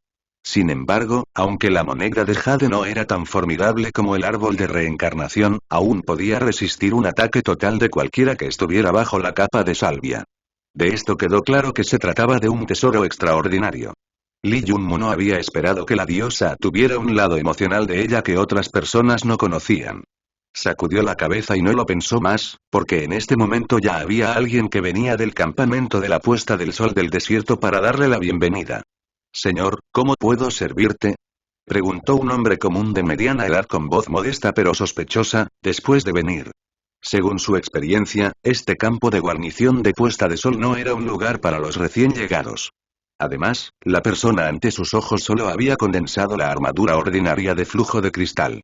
Sin embargo, aunque la moneda de jade no era tan formidable como el árbol de reencarnación, aún podía resistir un ataque total de cualquiera que estuviera bajo la capa de salvia. De esto quedó claro que se trataba de un tesoro extraordinario. Li Yunmu no había esperado que la diosa tuviera un lado emocional de ella que otras personas no conocían. Sacudió la cabeza y no lo pensó más, porque en este momento ya había alguien que venía del campamento de la puesta del sol del desierto para darle la bienvenida. Señor, ¿cómo puedo servirte? Preguntó un hombre común de mediana edad con voz modesta pero sospechosa, después de venir. Según su experiencia, este campo de guarnición de puesta de sol no era un lugar para los recién llegados. Además, la persona ante sus ojos solo había condensado la armadura ordinaria de flujo de cristal.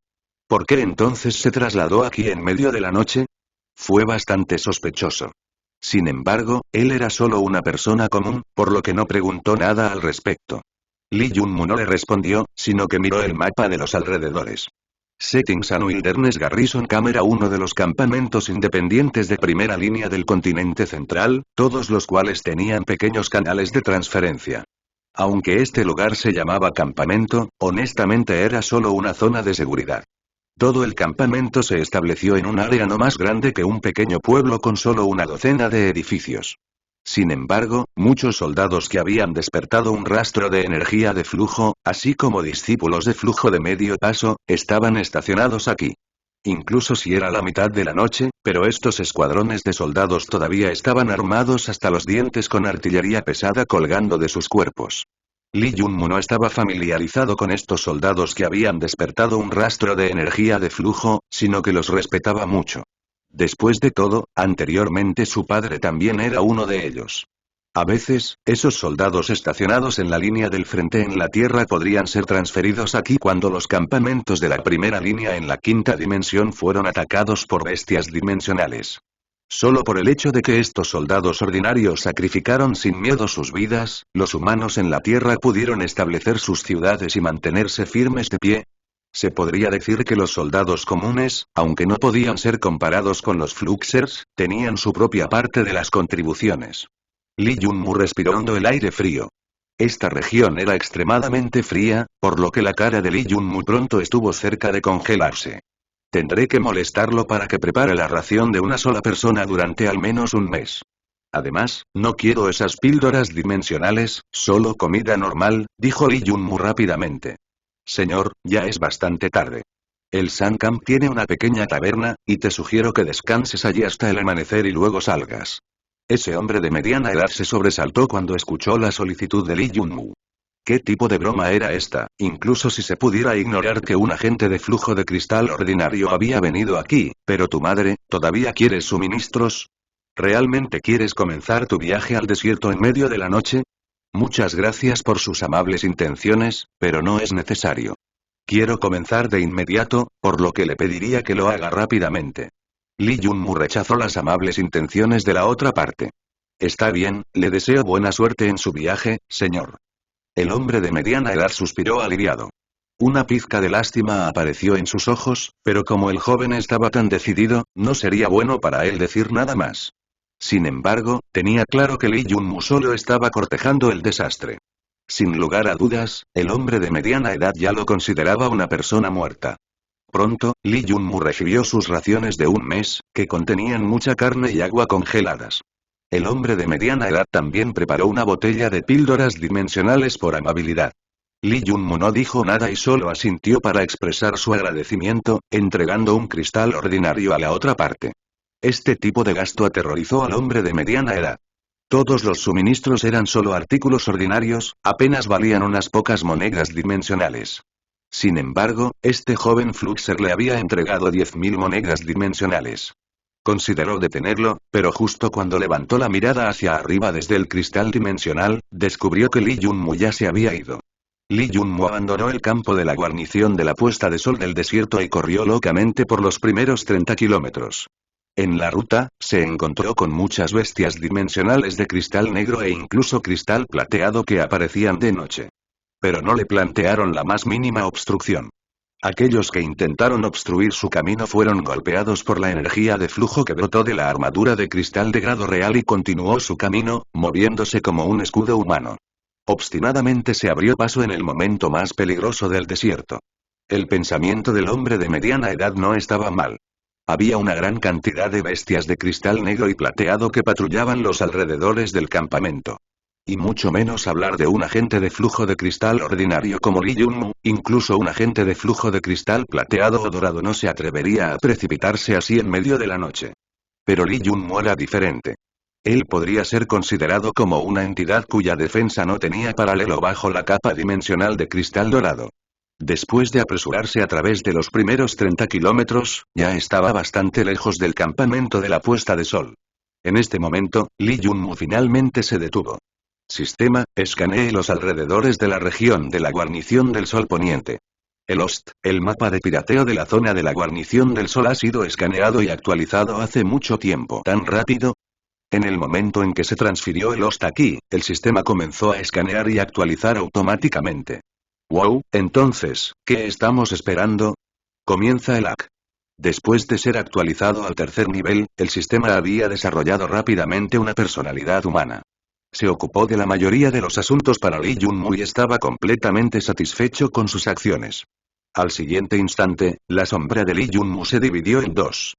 ¿Por qué entonces se trasladó aquí en medio de la noche? Fue bastante sospechoso. Sin embargo, él era solo una persona común, por lo que no preguntó nada al respecto. Li Yunmu no le respondió, sino que miró el mapa de los alrededores. Settings and Wilderness Garrison Camp era uno de los campamentos independientes de primera línea del continente central, todos los cuales tenían pequeños canales de transferencia. Aunque este lugar se llamaba campamento, honestamente era solo una zona de seguridad. Todo el campamento se estableció en un área no más grande que un pequeño pueblo con solo una docena de edificios. Sin embargo, muchos soldados que habían despertado un rastro de energía de flujo, así como discípulos de flujo de medio paso, estaban estacionados aquí. Incluso si era la mitad de la noche, pero estos escuadrones de soldados todavía estaban armados hasta los dientes con artillería pesada colgando de sus cuerpos. Li Yunmu no estaba familiarizado con estos soldados que habían despertado un rastro de energía de flujo, sino que los respetaba mucho. Después de todo, anteriormente su padre también era uno de ellos. A veces, esos soldados estacionados en la línea del frente en la Tierra podrían ser transferidos aquí cuando los campamentos de la primera línea en la quinta dimensión fueron atacados por bestias dimensionales. Solo por el hecho de que estos soldados ordinarios sacrificaron sin miedo sus vidas, los humanos en la Tierra pudieron establecer sus ciudades y mantenerse firmes de pie. Se podría decir que los soldados comunes, aunque no podían ser comparados con los Fluxers, tenían su propia parte de las contribuciones. Li Yunmu respiró hondo el aire frío. Esta región era extremadamente fría, por lo que la cara de Li Yunmu pronto estuvo cerca de congelarse. Tendré que molestarlo para que prepare la ración de una sola persona durante al menos un mes. Además, no quiero esas píldoras dimensionales, solo comida normal, dijo Li Yunmu rápidamente. Señor, ya es bastante tarde. El Sun Camp tiene una pequeña taberna, y te sugiero que descanses allí hasta el amanecer y luego salgas. Ese hombre de mediana edad se sobresaltó cuando escuchó la solicitud de Li Yunmu. ¿Qué tipo de broma era esta, incluso si se pudiera ignorar que un agente de flujo de cristal ordinario había venido aquí, pero tu madre, ¿todavía quieres suministros? ¿Realmente quieres comenzar tu viaje al desierto en medio de la noche? Muchas gracias por sus amables intenciones, pero no es necesario. Quiero comenzar de inmediato, por lo que le pediría que lo haga rápidamente. Li Yunmu rechazó las amables intenciones de la otra parte. Está bien, le deseo buena suerte en su viaje, señor. El hombre de mediana edad suspiró aliviado. Una pizca de lástima apareció en sus ojos, pero como el joven estaba tan decidido, no sería bueno para él decir nada más. Sin embargo, tenía claro que Li Yunmu solo estaba cortejando el desastre. Sin lugar a dudas, el hombre de mediana edad ya lo consideraba una persona muerta. Pronto, Li Yunmu recibió sus raciones de un mes, que contenían mucha carne y agua congeladas. El hombre de mediana edad también preparó una botella de píldoras dimensionales por amabilidad. Lee Junmu no dijo nada y solo asintió para expresar su agradecimiento, entregando un cristal ordinario a la otra parte. Este tipo de gasto aterrorizó al hombre de mediana edad. Todos los suministros eran solo artículos ordinarios, apenas valían unas pocas monedas dimensionales. Sin embargo, este joven Fluxer le había entregado 10.000 monedas dimensionales. Consideró detenerlo, pero justo cuando levantó la mirada hacia arriba desde el cristal dimensional, descubrió que Lee Junmu ya se había ido. Lee Junmu abandonó el campo de la guarnición de la puesta de sol del desierto y corrió locamente por los primeros 30 kilómetros. En la ruta, se encontró con muchas bestias dimensionales de cristal negro e incluso cristal plateado que aparecían de noche. Pero no le plantearon la más mínima obstrucción. Aquellos que intentaron obstruir su camino fueron golpeados por la energía de flujo que brotó de la armadura de cristal de grado real y continuó su camino, moviéndose como un escudo humano. Obstinadamente se abrió paso en el momento más peligroso del desierto. El pensamiento del hombre de mediana edad no estaba mal. Había una gran cantidad de bestias de cristal negro y plateado que patrullaban los alrededores del campamento. Y mucho menos hablar de un agente de flujo de cristal ordinario como Lee Junmu, incluso un agente de flujo de cristal plateado o dorado no se atrevería a precipitarse así en medio de la noche. Pero Lee Junmu era diferente. Él podría ser considerado como una entidad cuya defensa no tenía paralelo bajo la capa dimensional de cristal dorado. Después de apresurarse a través de los primeros 30 kilómetros, ya estaba bastante lejos del campamento de la puesta de sol. En este momento, Lee Junmu finalmente se detuvo. Sistema, escanee los alrededores de la región de la guarnición del sol poniente. El OST, el mapa de pirateo de la zona de la guarnición del sol ha sido escaneado y actualizado hace mucho tiempo. ¿Tan rápido? En el momento en que se transfirió el OST aquí, el sistema comenzó a escanear y actualizar automáticamente. Wow, entonces, ¿qué estamos esperando? Comienza el AC. Después de ser actualizado al tercer nivel, el sistema había desarrollado rápidamente una personalidad humana. Se ocupó de la mayoría de los asuntos para Lee Junmu y estaba completamente satisfecho con sus acciones. Al siguiente instante, la sombra de Lee Junmu se dividió en dos.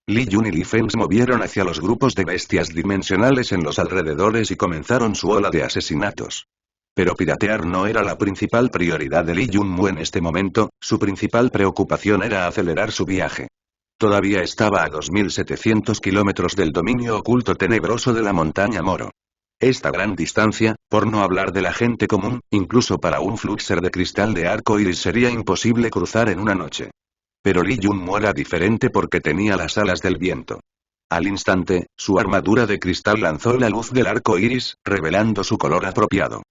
Lee Jun y Lee Feng se movieron hacia los grupos de bestias dimensionales en los alrededores y comenzaron su ola de asesinatos. Pero piratear no era la principal prioridad de Lee Junmu en este momento, su principal preocupación era acelerar su viaje. Todavía estaba a 2.700 kilómetros del dominio oculto tenebroso de la montaña Moro. Esta gran distancia, por no hablar de la gente común, incluso para un Fluxer de cristal de arco iris sería imposible cruzar en una noche. Pero Lee Junmu era diferente porque tenía las alas del viento. Al instante, su armadura de cristal lanzó la luz del arco iris, revelando su color apropiado.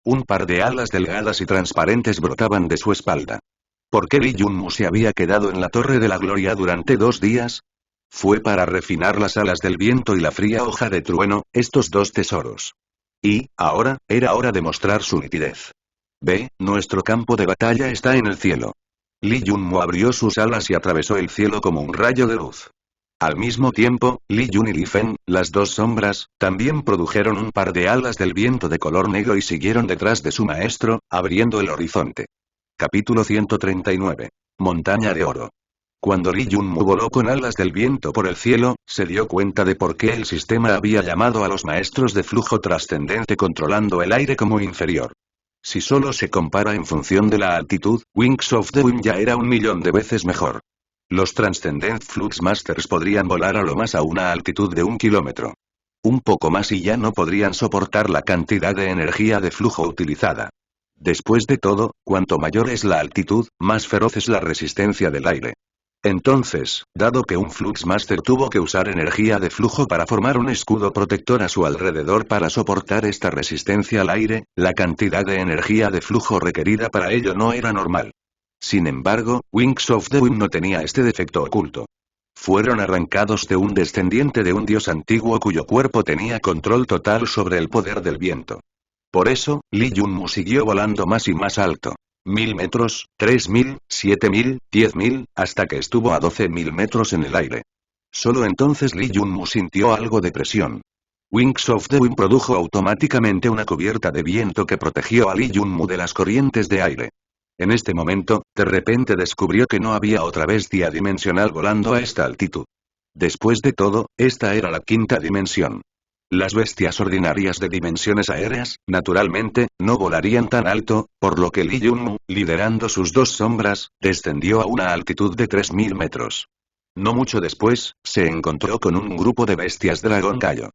Un par de alas delgadas y transparentes brotaban de su espalda. ¿Por qué Lee Junmu se había quedado en la Torre de la Gloria durante 2 días? Fue para refinar las alas del viento y la fría hoja de trueno, estos dos tesoros. Y, ahora, era hora de mostrar su nitidez. Ve, nuestro campo de batalla está en el cielo. Lee Junmu abrió sus alas y atravesó el cielo como un rayo de luz. Al mismo tiempo, Lee Jun y Lee Feng, las dos sombras, también produjeron un par de alas del viento de color negro y siguieron detrás de su maestro, abriendo el horizonte. Capítulo 139. Montaña de Oro. Cuando Lee Junmu voló con alas del viento por el cielo, se dio cuenta de por qué el sistema había llamado a los maestros de flujo trascendente controlando el aire como inferior. Si solo se compara en función de la altitud, Wings of the Wind ya era 1.000.000 de veces mejor. Los Transcendent Flux Masters podrían volar a lo más a una altitud de 1 kilómetro. Un poco más y ya no podrían soportar la cantidad de energía de flujo utilizada. Después de todo, cuanto mayor es la altitud, más feroz es la resistencia del aire. Entonces, dado que un Fluxmaster tuvo que usar energía de flujo para formar un escudo protector a su alrededor para soportar esta resistencia al aire, la cantidad de energía de flujo requerida para ello no era normal. Sin embargo, Wings of the Wind no tenía este defecto oculto. Fueron arrancados de un descendiente de un dios antiguo cuyo cuerpo tenía control total sobre el poder del viento. Por eso, Lee Junmu siguió volando más y más alto. 1.000 metros, 3.000, 7.000, 10.000, hasta que estuvo a 12.000 metros en el aire. Solo entonces Lee Junmu sintió algo de presión. Wings of the Wind produjo automáticamente una cubierta de viento que protegió a Lee Junmu de las corrientes de aire. En este momento, de repente descubrió que no había otra bestia dimensional volando a esta altitud. Después de todo, esta era la quinta dimensión. Las bestias ordinarias de dimensiones aéreas, naturalmente, no volarían tan alto, por lo que Lee Jun-mu, liderando sus dos sombras, descendió a una altitud de 3000 metros. No mucho después, se encontró con un grupo de bestias dragón gallo.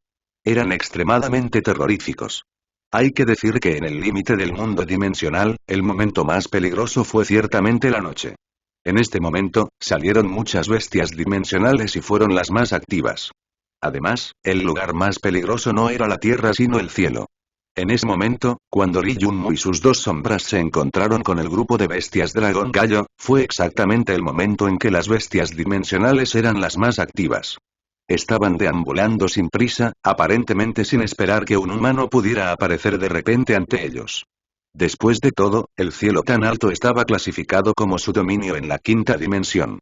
Eran extremadamente terroríficos. Hay que decir que en el límite del mundo dimensional, el momento más peligroso fue ciertamente la noche. En este momento, salieron muchas bestias dimensionales y fueron las más activas. Además, el lugar más peligroso no era la tierra sino el cielo. En ese momento, cuando Lee Jun-mu y sus dos sombras se encontraron con el grupo de bestias dragón gallo, fue exactamente el momento en que las bestias dimensionales eran las más activas. Estaban deambulando sin prisa, aparentemente sin esperar que un humano pudiera aparecer de repente ante ellos. Después de todo, el cielo tan alto estaba clasificado como su dominio en la quinta dimensión.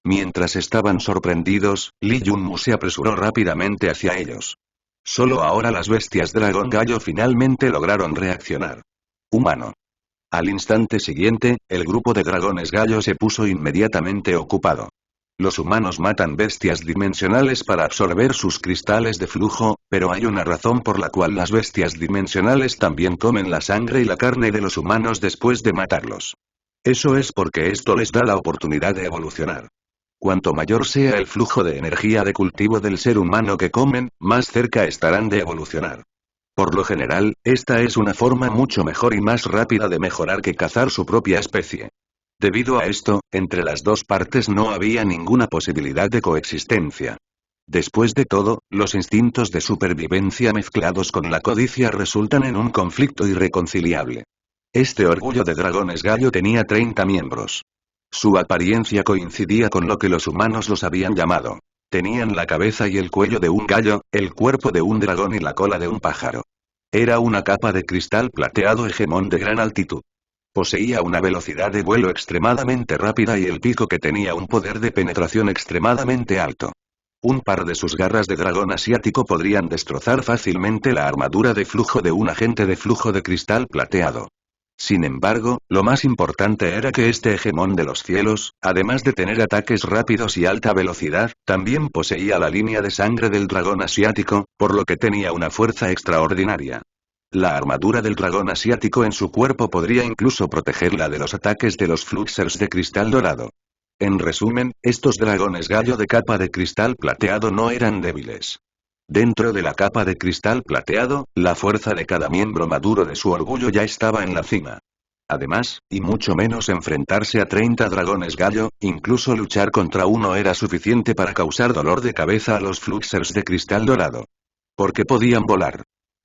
Mientras estaban sorprendidos, Lee Jun-mu se apresuró rápidamente hacia ellos. Solo ahora las bestias dragón gallo finalmente lograron reaccionar. Humano. Al instante siguiente, el grupo de dragones gallo se puso inmediatamente ocupado. Los humanos matan bestias dimensionales para absorber sus cristales de flujo, pero hay una razón por la cual las bestias dimensionales también comen la sangre y la carne de los humanos después de matarlos. Eso es porque esto les da la oportunidad de evolucionar. Cuanto mayor sea el flujo de energía de cultivo del ser humano que comen, más cerca estarán de evolucionar. Por lo general, esta es una forma mucho mejor y más rápida de mejorar que cazar su propia especie. Debido a esto, entre las dos partes no había ninguna posibilidad de coexistencia. Después de todo, los instintos de supervivencia mezclados con la codicia resultan en un conflicto irreconciliable. Este orgullo de dragones gallo tenía 30 miembros. Su apariencia coincidía con lo que los humanos los habían llamado. Tenían la cabeza y el cuello de un gallo, el cuerpo de un dragón y la cola de un pájaro. Era una capa de cristal plateado hegemón de gran altitud. Poseía una velocidad de vuelo extremadamente rápida y el pico que tenía un poder de penetración extremadamente alto. Un par de sus garras de dragón asiático podrían destrozar fácilmente la armadura de flujo de un agente de flujo de cristal plateado. Sin embargo, lo más importante era que este hegemón de los cielos, además de tener ataques rápidos y alta velocidad, también poseía la línea de sangre del dragón asiático, por lo que tenía una fuerza extraordinaria. La armadura del dragón asiático en su cuerpo podría incluso protegerla de los ataques de los fluxers de cristal dorado. En resumen, estos dragones gallo de capa de cristal plateado no eran débiles. Dentro de la capa de cristal plateado, la fuerza de cada miembro maduro de su orgullo ya estaba en la cima. Además, y mucho menos enfrentarse a 30 dragones gallo, incluso luchar contra uno era suficiente para causar dolor de cabeza a los fluxers de cristal dorado. Porque podían volar.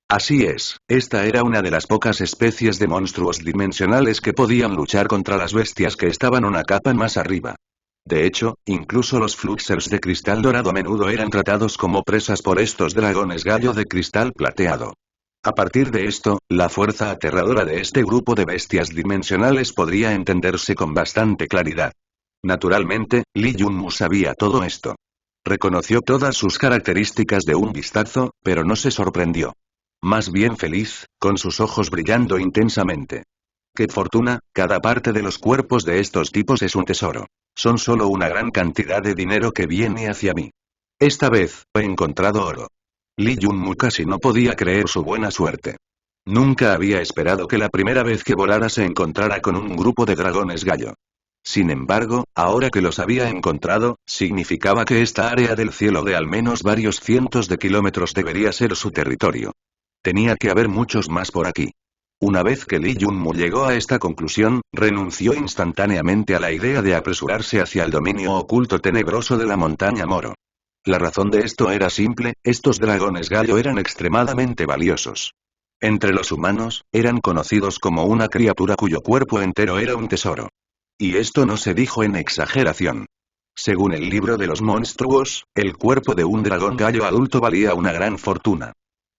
Así es, esta era una de las pocas especies de monstruos dimensionales que podían luchar contra las bestias que estaban una capa más arriba. De hecho, incluso los fluxers de cristal dorado a menudo eran tratados como presas por estos dragones gallo de cristal plateado. A partir de esto, la fuerza aterradora de este grupo de bestias dimensionales podría entenderse con bastante claridad. Naturalmente, Lee Jun-mu sabía todo esto. Reconoció todas sus características de un vistazo, pero no se sorprendió. Más bien feliz, con sus ojos brillando intensamente. ¡Qué fortuna! Cada parte de los cuerpos de estos tipos es un tesoro. Son solo una gran cantidad de dinero que viene hacia mí. Esta vez, he encontrado oro. Lee Jun-mu casi no podía creer su buena suerte. Nunca había esperado que la primera vez que volara se encontrara con un grupo de dragones gallo. Sin embargo, ahora que los había encontrado, significaba que esta área del cielo de al menos varios cientos de kilómetros debería ser su territorio. Tenía que haber muchos más por aquí. Una vez que Lee Jun-mu llegó a esta conclusión, renunció instantáneamente a la idea de apresurarse hacia el dominio oculto tenebroso de la montaña Moro. La razón de esto era simple, estos dragones gallo eran extremadamente valiosos. Entre los humanos, eran conocidos como una criatura cuyo cuerpo entero era un tesoro. Y esto no se dijo en exageración. Según el libro de los monstruos, el cuerpo de un dragón gallo adulto valía una gran fortuna.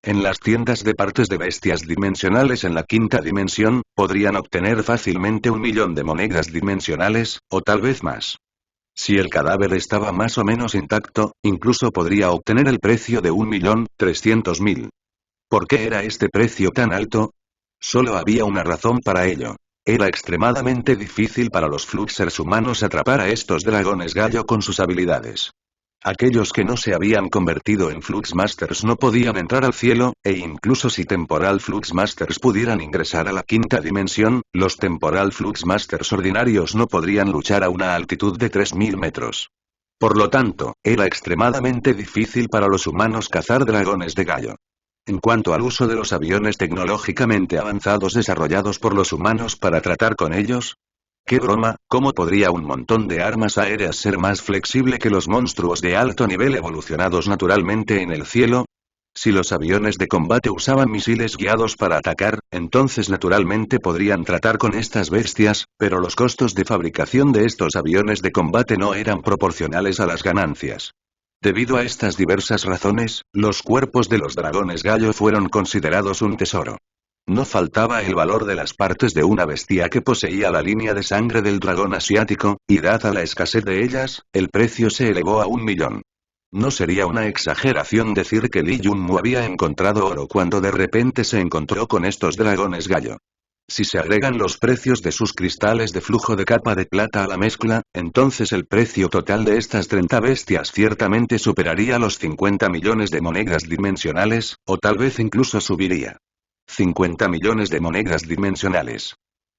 En las tiendas de partes de bestias dimensionales en la quinta dimensión, podrían obtener fácilmente 1.000.000 de monedas dimensionales, o tal vez más. Si el cadáver estaba más o menos intacto, incluso podría obtener el precio de 1.300.000. ¿Por qué era este precio tan alto? Solo había una razón para ello. Era extremadamente difícil para los fluxers humanos atrapar a estos dragones gallo con sus habilidades. Aquellos que no se habían convertido en Fluxmasters no podían entrar al cielo, e incluso si Temporal Fluxmasters pudieran ingresar a la quinta dimensión, los Temporal Fluxmasters ordinarios no podrían luchar a una altitud de 3000 metros. Por lo tanto, era extremadamente difícil para los humanos cazar dragones de gallo. En cuanto al uso de los aviones tecnológicamente avanzados desarrollados por los humanos para tratar con ellos, ¡qué broma! ¿Cómo podría un montón de armas aéreas ser más flexible que los monstruos de alto nivel evolucionados naturalmente en el cielo? Si los aviones de combate usaban misiles guiados para atacar, entonces naturalmente podrían tratar con estas bestias, pero los costos de fabricación de estos aviones de combate no eran proporcionales a las ganancias. Debido a estas diversas razones, los cuerpos de los dragones gallo fueron considerados un tesoro. No faltaba el valor de las partes de una bestia que poseía la línea de sangre del dragón asiático, y dada la escasez de ellas, el precio se elevó a 1.000.000. No sería una exageración decir que Li Yunmu había encontrado oro cuando de repente se encontró con estos dragones gallo. Si se agregan los precios de sus cristales de flujo de capa de plata a la mezcla, entonces el precio total de estas 30 bestias ciertamente superaría los 50 millones de monedas dimensionales, o tal vez incluso subiría. 50 millones de monedas dimensionales.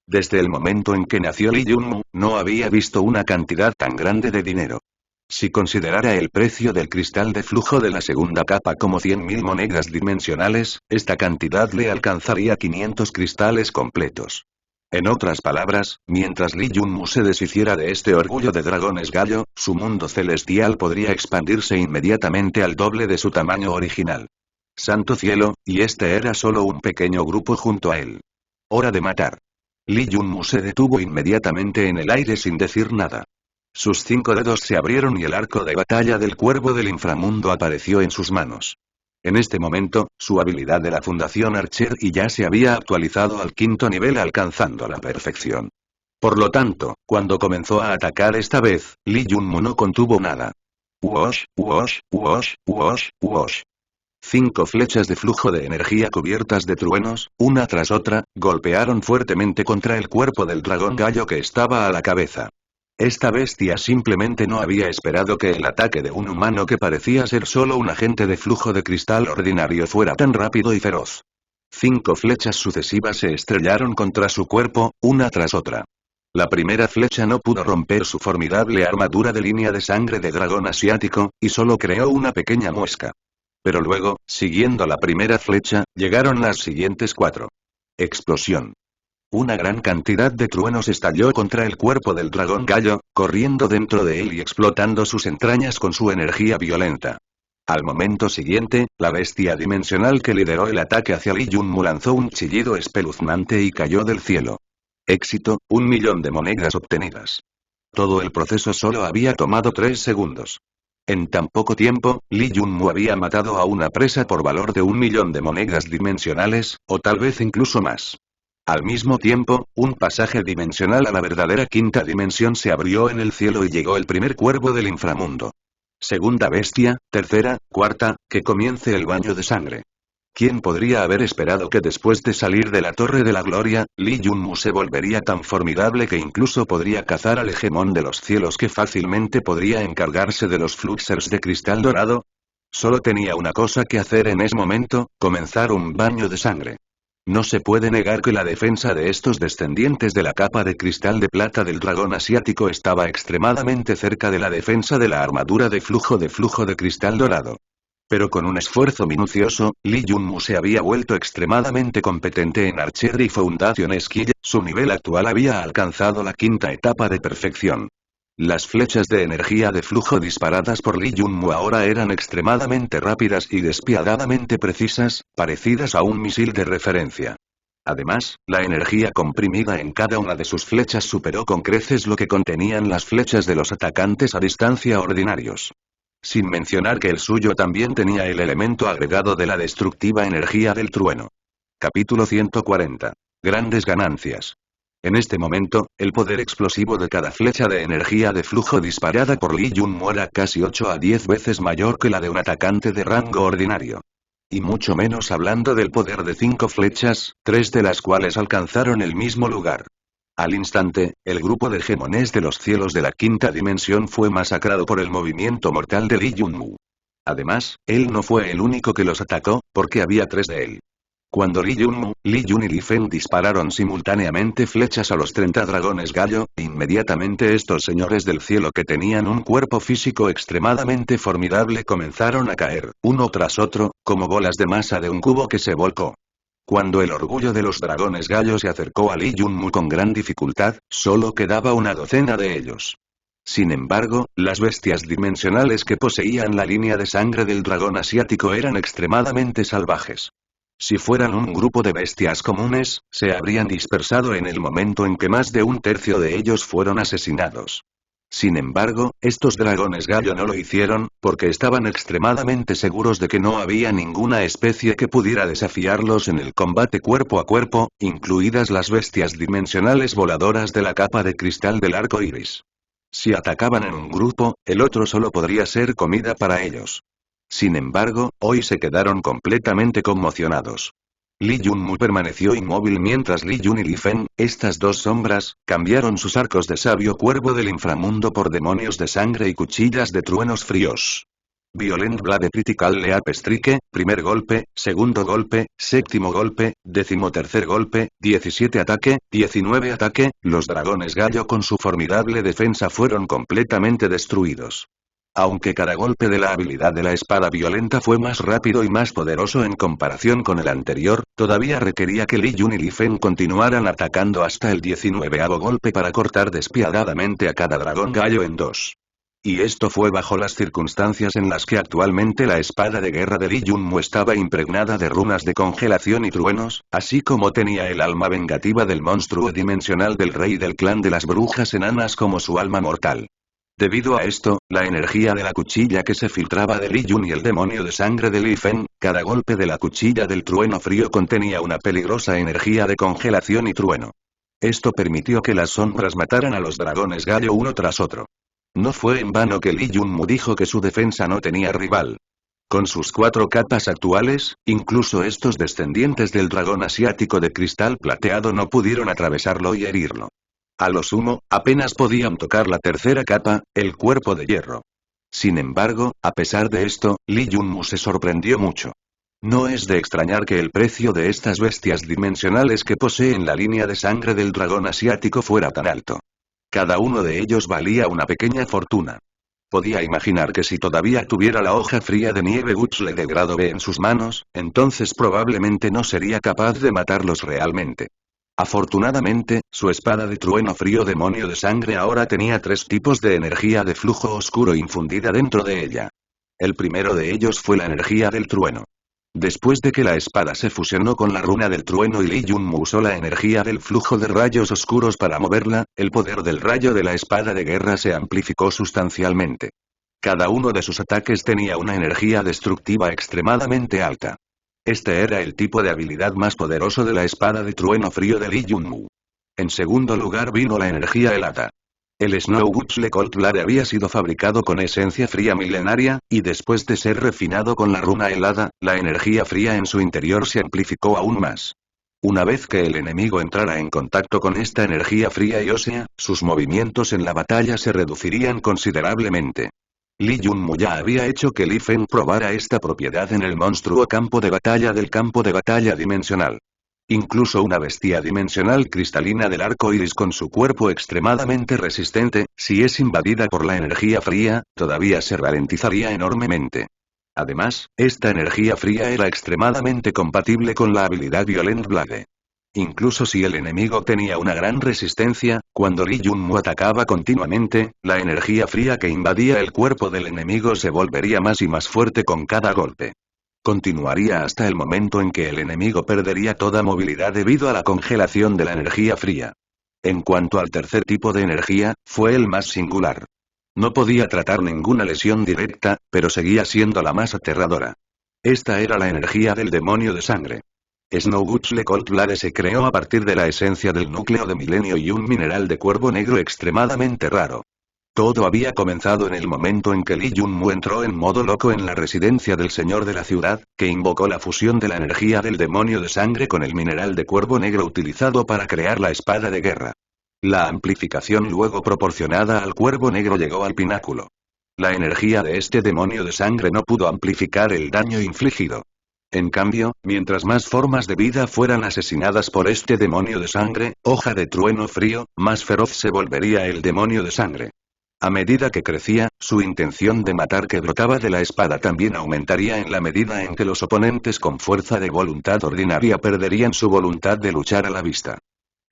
Desde el momento en que nació Li Yunmu, no había visto una cantidad tan grande de dinero. Si considerara el precio del cristal de flujo de la segunda capa como 100.000 monedas dimensionales, esta cantidad le alcanzaría 500 cristales completos. En otras palabras, mientras Li Yunmu se deshiciera de este orgullo de dragones gallo, su mundo celestial podría expandirse inmediatamente al doble de su tamaño original. Santo cielo, y este era solo un pequeño grupo junto a él. Hora de matar. Li Yunmu se detuvo inmediatamente en el aire sin decir nada. Sus 5 dedos se abrieron y el arco de batalla del cuervo del inframundo apareció en sus manos. En este momento, su habilidad de la Fundación Archer y ya se había actualizado al 5.º nivel alcanzando la perfección. Por lo tanto, cuando comenzó a atacar esta vez, Li Yunmu no contuvo nada. Uosh, uosh, uosh, uosh, uosh. 5 flechas de flujo de energía cubiertas de truenos, una tras otra, golpearon fuertemente contra el cuerpo del dragón gallo que estaba a la cabeza. Esta bestia simplemente no había esperado que el ataque de un humano que parecía ser solo un agente de flujo de cristal ordinario fuera tan rápido y feroz. 5 flechas sucesivas se estrellaron contra su cuerpo, una tras otra. La primera flecha no pudo romper su formidable armadura de línea de sangre de dragón asiático, y solo creó una pequeña muesca. Pero luego, siguiendo la primera flecha, llegaron las siguientes 4. Explosión. Una gran cantidad de truenos estalló contra el cuerpo del dragón gallo, corriendo dentro de él y explotando sus entrañas con su energía violenta. Al momento siguiente, la bestia dimensional que lideró el ataque hacia Li Yunmu lanzó un chillido espeluznante y cayó del cielo. Éxito, 1.000.000 de monedas obtenidas. Todo el proceso solo había tomado 3 segundos. En tan poco tiempo, Li Yunmu había matado a una presa por valor de 1.000.000 de monedas dimensionales, o tal vez incluso más. Al mismo tiempo, un pasaje dimensional a la verdadera quinta dimensión se abrió en el cielo y llegó el primer cuervo del inframundo. Segunda bestia, tercera, cuarta, que comience el baño de sangre. ¿Quién podría haber esperado que después de salir de la Torre de la Gloria, Li Yunmu se volvería tan formidable que incluso podría cazar al hegemón de los cielos que fácilmente podría encargarse de los Fluxers de cristal dorado? Solo tenía una cosa que hacer en ese momento, comenzar un baño de sangre. No se puede negar que la defensa de estos descendientes de la capa de cristal de plata del dragón asiático estaba extremadamente cerca de la defensa de la armadura de flujo de cristal dorado. Pero con un esfuerzo minucioso, Li Yunmu se había vuelto extremadamente competente en Archery Foundation Skill, su nivel actual había alcanzado la 5ª etapa de perfección. Las flechas de energía de flujo disparadas por Li Yunmu ahora eran extremadamente rápidas y despiadadamente precisas, parecidas a un misil de referencia. Además, la energía comprimida en cada una de sus flechas superó con creces lo que contenían las flechas de los atacantes a distancia ordinarios. Sin mencionar que el suyo también tenía el elemento agregado de la destructiva energía del trueno. Capítulo 140. Grandes ganancias. En este momento, el poder explosivo de cada flecha de energía de flujo disparada por Li Yunmu era casi 8 a 10 veces mayor que la de un atacante de rango ordinario. Y mucho menos hablando del poder de 5 flechas, 3 de las cuales alcanzaron el mismo lugar. Al instante, el grupo de Gemones de los cielos de la quinta dimensión fue masacrado por el movimiento mortal de Lee Junmu. Además, él no fue el único que los atacó, porque había 3 de él. Cuando Lee Junmu, Lee Jun y Li Feng dispararon simultáneamente flechas a los 30 dragones gallo, inmediatamente estos señores del cielo que tenían un cuerpo físico extremadamente formidable comenzaron a caer, uno tras otro, como bolas de masa de un cubo que se volcó. Cuando el orgullo de los dragones gallo se acercó a Lee Junmu con gran dificultad, solo quedaba una docena de ellos. Sin embargo, las bestias dimensionales que poseían la línea de sangre del dragón asiático eran extremadamente salvajes. Si fueran un grupo de bestias comunes, se habrían dispersado en el momento en que más de un tercio de ellos fueron asesinados. Sin embargo, estos dragones gallo no lo hicieron, porque estaban extremadamente seguros de que no había ninguna especie que pudiera desafiarlos en el combate cuerpo a cuerpo, incluidas las bestias dimensionales voladoras de la capa de cristal del arco iris. Si atacaban en un grupo, el otro solo podría ser comida para ellos. Sin embargo, hoy se quedaron completamente conmocionados. Lee Junmu permaneció inmóvil mientras Lee Jun y Li Feng, estas 2 sombras, cambiaron sus arcos de sabio cuervo del inframundo por demonios de sangre y cuchillas de truenos fríos. Violent Blade Critical Leap Strike, primer golpe, segundo golpe, séptimo golpe, 13º golpe, 17 ataque, 19 ataque, los dragones gallo con su formidable defensa fueron completamente destruidos. Aunque cada golpe de la habilidad de la espada violenta fue más rápido y más poderoso en comparación con el anterior, todavía requería que Lee Jun y Li Feng continuaran atacando hasta el 19º golpe para cortar despiadadamente a cada dragón gallo en 2. Y esto fue bajo las circunstancias en las que actualmente la espada de guerra de Lee Junmu estaba impregnada de runas de congelación y truenos, así como tenía el alma vengativa del monstruo dimensional del rey del clan de las brujas enanas como su alma mortal. Debido a esto, la energía de la cuchilla que se filtraba de Lee Jun y el demonio de sangre de Li Feng, cada golpe de la cuchilla del trueno frío contenía una peligrosa energía de congelación y trueno. Esto permitió que las sombras mataran a los dragones gallo uno tras otro. No fue en vano que Lee Junmu dijo que su defensa no tenía rival. Con sus 4 capas actuales, incluso estos descendientes del dragón asiático de cristal plateado no pudieron atravesarlo y herirlo. A lo sumo, apenas podían tocar la 3ª capa, el cuerpo de hierro. Sin embargo, a pesar de esto, Lee Junmu se sorprendió mucho. No es de extrañar que el precio de estas bestias dimensionales que poseen la línea de sangre del dragón asiático fuera tan alto. Cada uno de ellos valía una pequeña fortuna. Podía imaginar que si todavía tuviera la hoja fría de nieve Gutsle de grado B en sus manos, entonces probablemente no sería capaz de matarlos realmente. Afortunadamente, su espada de trueno frío demonio de sangre ahora tenía 3 tipos de energía de flujo oscuro infundida dentro de ella. El primero de ellos fue la energía del trueno. Después de que la espada se fusionó con la runa del trueno y Lee Junmu usó la energía del flujo de rayos oscuros para moverla, el poder del rayo de la espada de guerra se amplificó sustancialmente. Cada uno de sus ataques tenía una energía destructiva extremadamente alta. Este era el tipo de habilidad más poderoso de la espada de trueno frío de Lee Junmu. En segundo lugar vino la energía helada. El Snow Gutsle Cold Blade había sido fabricado con esencia fría milenaria, y después de ser refinado con la runa helada, la energía fría en su interior se amplificó aún más. Una vez que el enemigo entrara en contacto con esta energía fría y ósea, sus movimientos en la batalla se reducirían considerablemente. Lee Junmu ya había hecho que Li Feng probara esta propiedad en el monstruo campo de batalla del campo de batalla dimensional. Incluso una bestia dimensional cristalina del arco iris con su cuerpo extremadamente resistente, si es invadida por la energía fría, todavía se ralentizaría enormemente. Además, esta energía fría era extremadamente compatible con la habilidad Violent Blade. Incluso si el enemigo tenía una gran resistencia, cuando Lee Junmu atacaba continuamente, la energía fría que invadía el cuerpo del enemigo se volvería más y más fuerte con cada golpe. Continuaría hasta el momento en que el enemigo perdería toda movilidad debido a la congelación de la energía fría. En cuanto al tercer tipo de energía, fue el más singular. No podía tratar ninguna lesión directa, pero seguía siendo la más aterradora. Esta era la energía del demonio de sangre. Snow Gutsle Cold Blade se creó a partir de la esencia del núcleo de milenio y un mineral de cuervo negro extremadamente raro. Todo había comenzado en el momento en que Lee Junmu entró en modo loco en la residencia del señor de la ciudad, que invocó la fusión de la energía del demonio de sangre con el mineral de cuervo negro utilizado para crear la espada de guerra. La amplificación luego proporcionada al cuervo negro llegó al pináculo. La energía de este demonio de sangre no pudo amplificar el daño infligido. En cambio, mientras más formas de vida fueran asesinadas por este demonio de sangre, hoja de trueno frío, más feroz se volvería el demonio de sangre. A medida que crecía, su intención de matar que brotaba de la espada también aumentaría en la medida en que los oponentes con fuerza de voluntad ordinaria perderían su voluntad de luchar a la vista.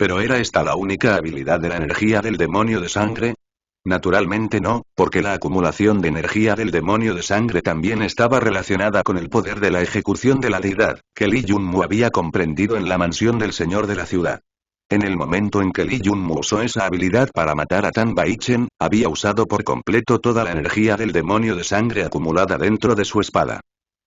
¿Pero era esta la única habilidad de la energía del demonio de sangre? Naturalmente no, porque la acumulación de energía del demonio de sangre también estaba relacionada con el poder de la ejecución de la deidad, que Li Yunmu había comprendido en la mansión del señor de la ciudad. En el momento en que Li Yunmu usó esa habilidad para matar a Tan Baichen, había usado por completo toda la energía del demonio de sangre acumulada dentro de su espada.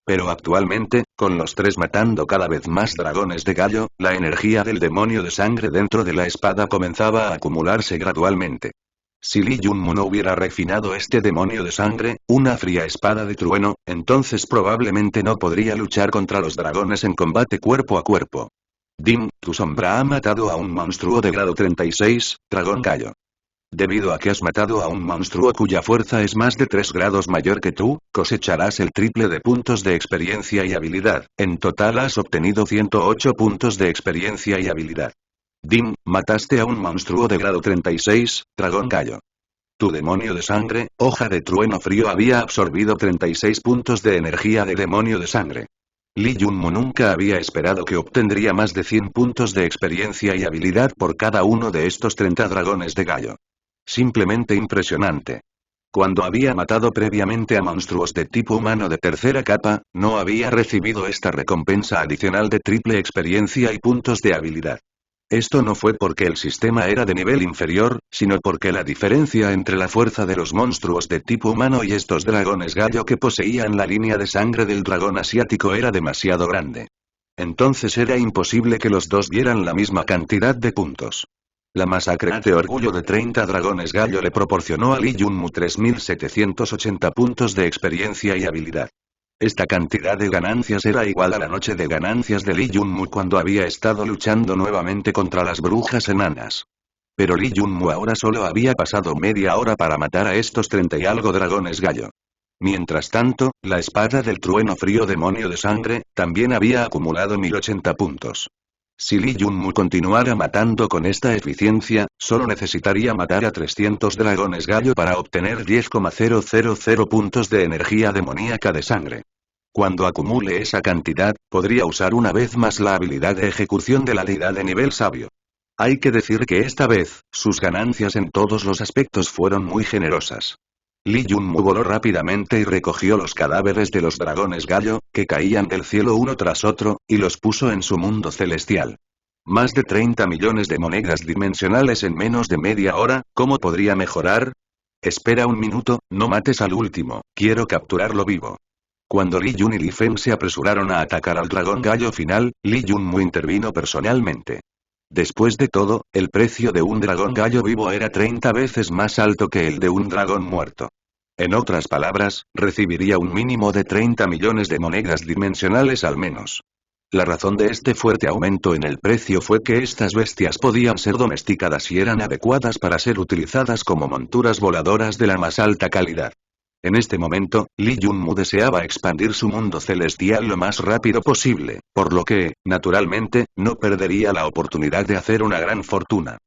Pero actualmente, con los tres matando cada vez más dragones de gallo, la energía del demonio de sangre dentro de la espada comenzaba a acumularse gradualmente. Si Li Yunmu no hubiera refinado este demonio de sangre, una fría espada de trueno, entonces probablemente no podría luchar contra los dragones en combate cuerpo a cuerpo. Dim, tu sombra ha matado a un monstruo de grado 36, dragón gallo. Debido a que has matado a un monstruo cuya fuerza es más de 3 grados mayor que tú, cosecharás el triple de puntos de experiencia y habilidad. En total has obtenido 108 puntos de experiencia y habilidad. Dim, mataste a un monstruo de grado 36, dragón gallo. Tu demonio de sangre, hoja de trueno frío había absorbido 36 puntos de energía de demonio de sangre. Li Yunmu nunca había esperado que obtendría más de 100 puntos de experiencia y habilidad por cada uno de estos 30 dragones de gallo. Simplemente impresionante. Cuando había matado previamente a monstruos de tipo humano de tercera capa, no había recibido esta recompensa adicional de triple experiencia y puntos de habilidad. Esto no fue porque el sistema era de nivel inferior, sino porque la diferencia entre la fuerza de los monstruos de tipo humano y estos dragones gallo que poseían la línea de sangre del dragón asiático era demasiado grande. Entonces era imposible que los dos dieran la misma cantidad de puntos. La masacre de orgullo de 30 dragones gallo le proporcionó a Li Yunmu 3780 puntos de experiencia y habilidad. Esta cantidad de ganancias era igual a la noche de ganancias de Li Yunmu cuando había estado luchando nuevamente contra las brujas enanas. Pero Li Yunmu ahora solo había pasado media hora para matar a estos 30 y algo dragones gallo. Mientras tanto, la espada del trueno frío demonio de sangre, también había acumulado 1080 puntos. Si Li Yunmu continuara matando con esta eficiencia, solo necesitaría matar a 300 dragones gallo para obtener 10,000 puntos de energía demoníaca de sangre. Cuando acumule esa cantidad, podría usar una vez más la habilidad de ejecución de la deidad de nivel sabio. Hay que decir que esta vez, sus ganancias en todos los aspectos fueron muy generosas. Li Yunmu voló rápidamente y recogió los cadáveres de los dragones gallo, que caían del cielo uno tras otro, y los puso en su mundo celestial. Más de 30 millones de monedas dimensionales en menos de media hora, ¿cómo podría mejorar? Espera un minuto, no mates al último, quiero capturarlo vivo. Cuando Li Yun y Li Feng se apresuraron a atacar al dragón gallo final, Li Yunmu intervino personalmente. Después de todo, el precio de un dragón gallo vivo era 30 veces más alto que el de un dragón muerto. En otras palabras, recibiría un mínimo de 30 millones de monedas dimensionales al menos. La razón de este fuerte aumento en el precio fue que estas bestias podían ser domesticadas y eran adecuadas para ser utilizadas como monturas voladoras de la más alta calidad. En este momento, Li Yunmu deseaba expandir su mundo celestial lo más rápido posible, por lo que, naturalmente, no perdería la oportunidad de hacer una gran fortuna.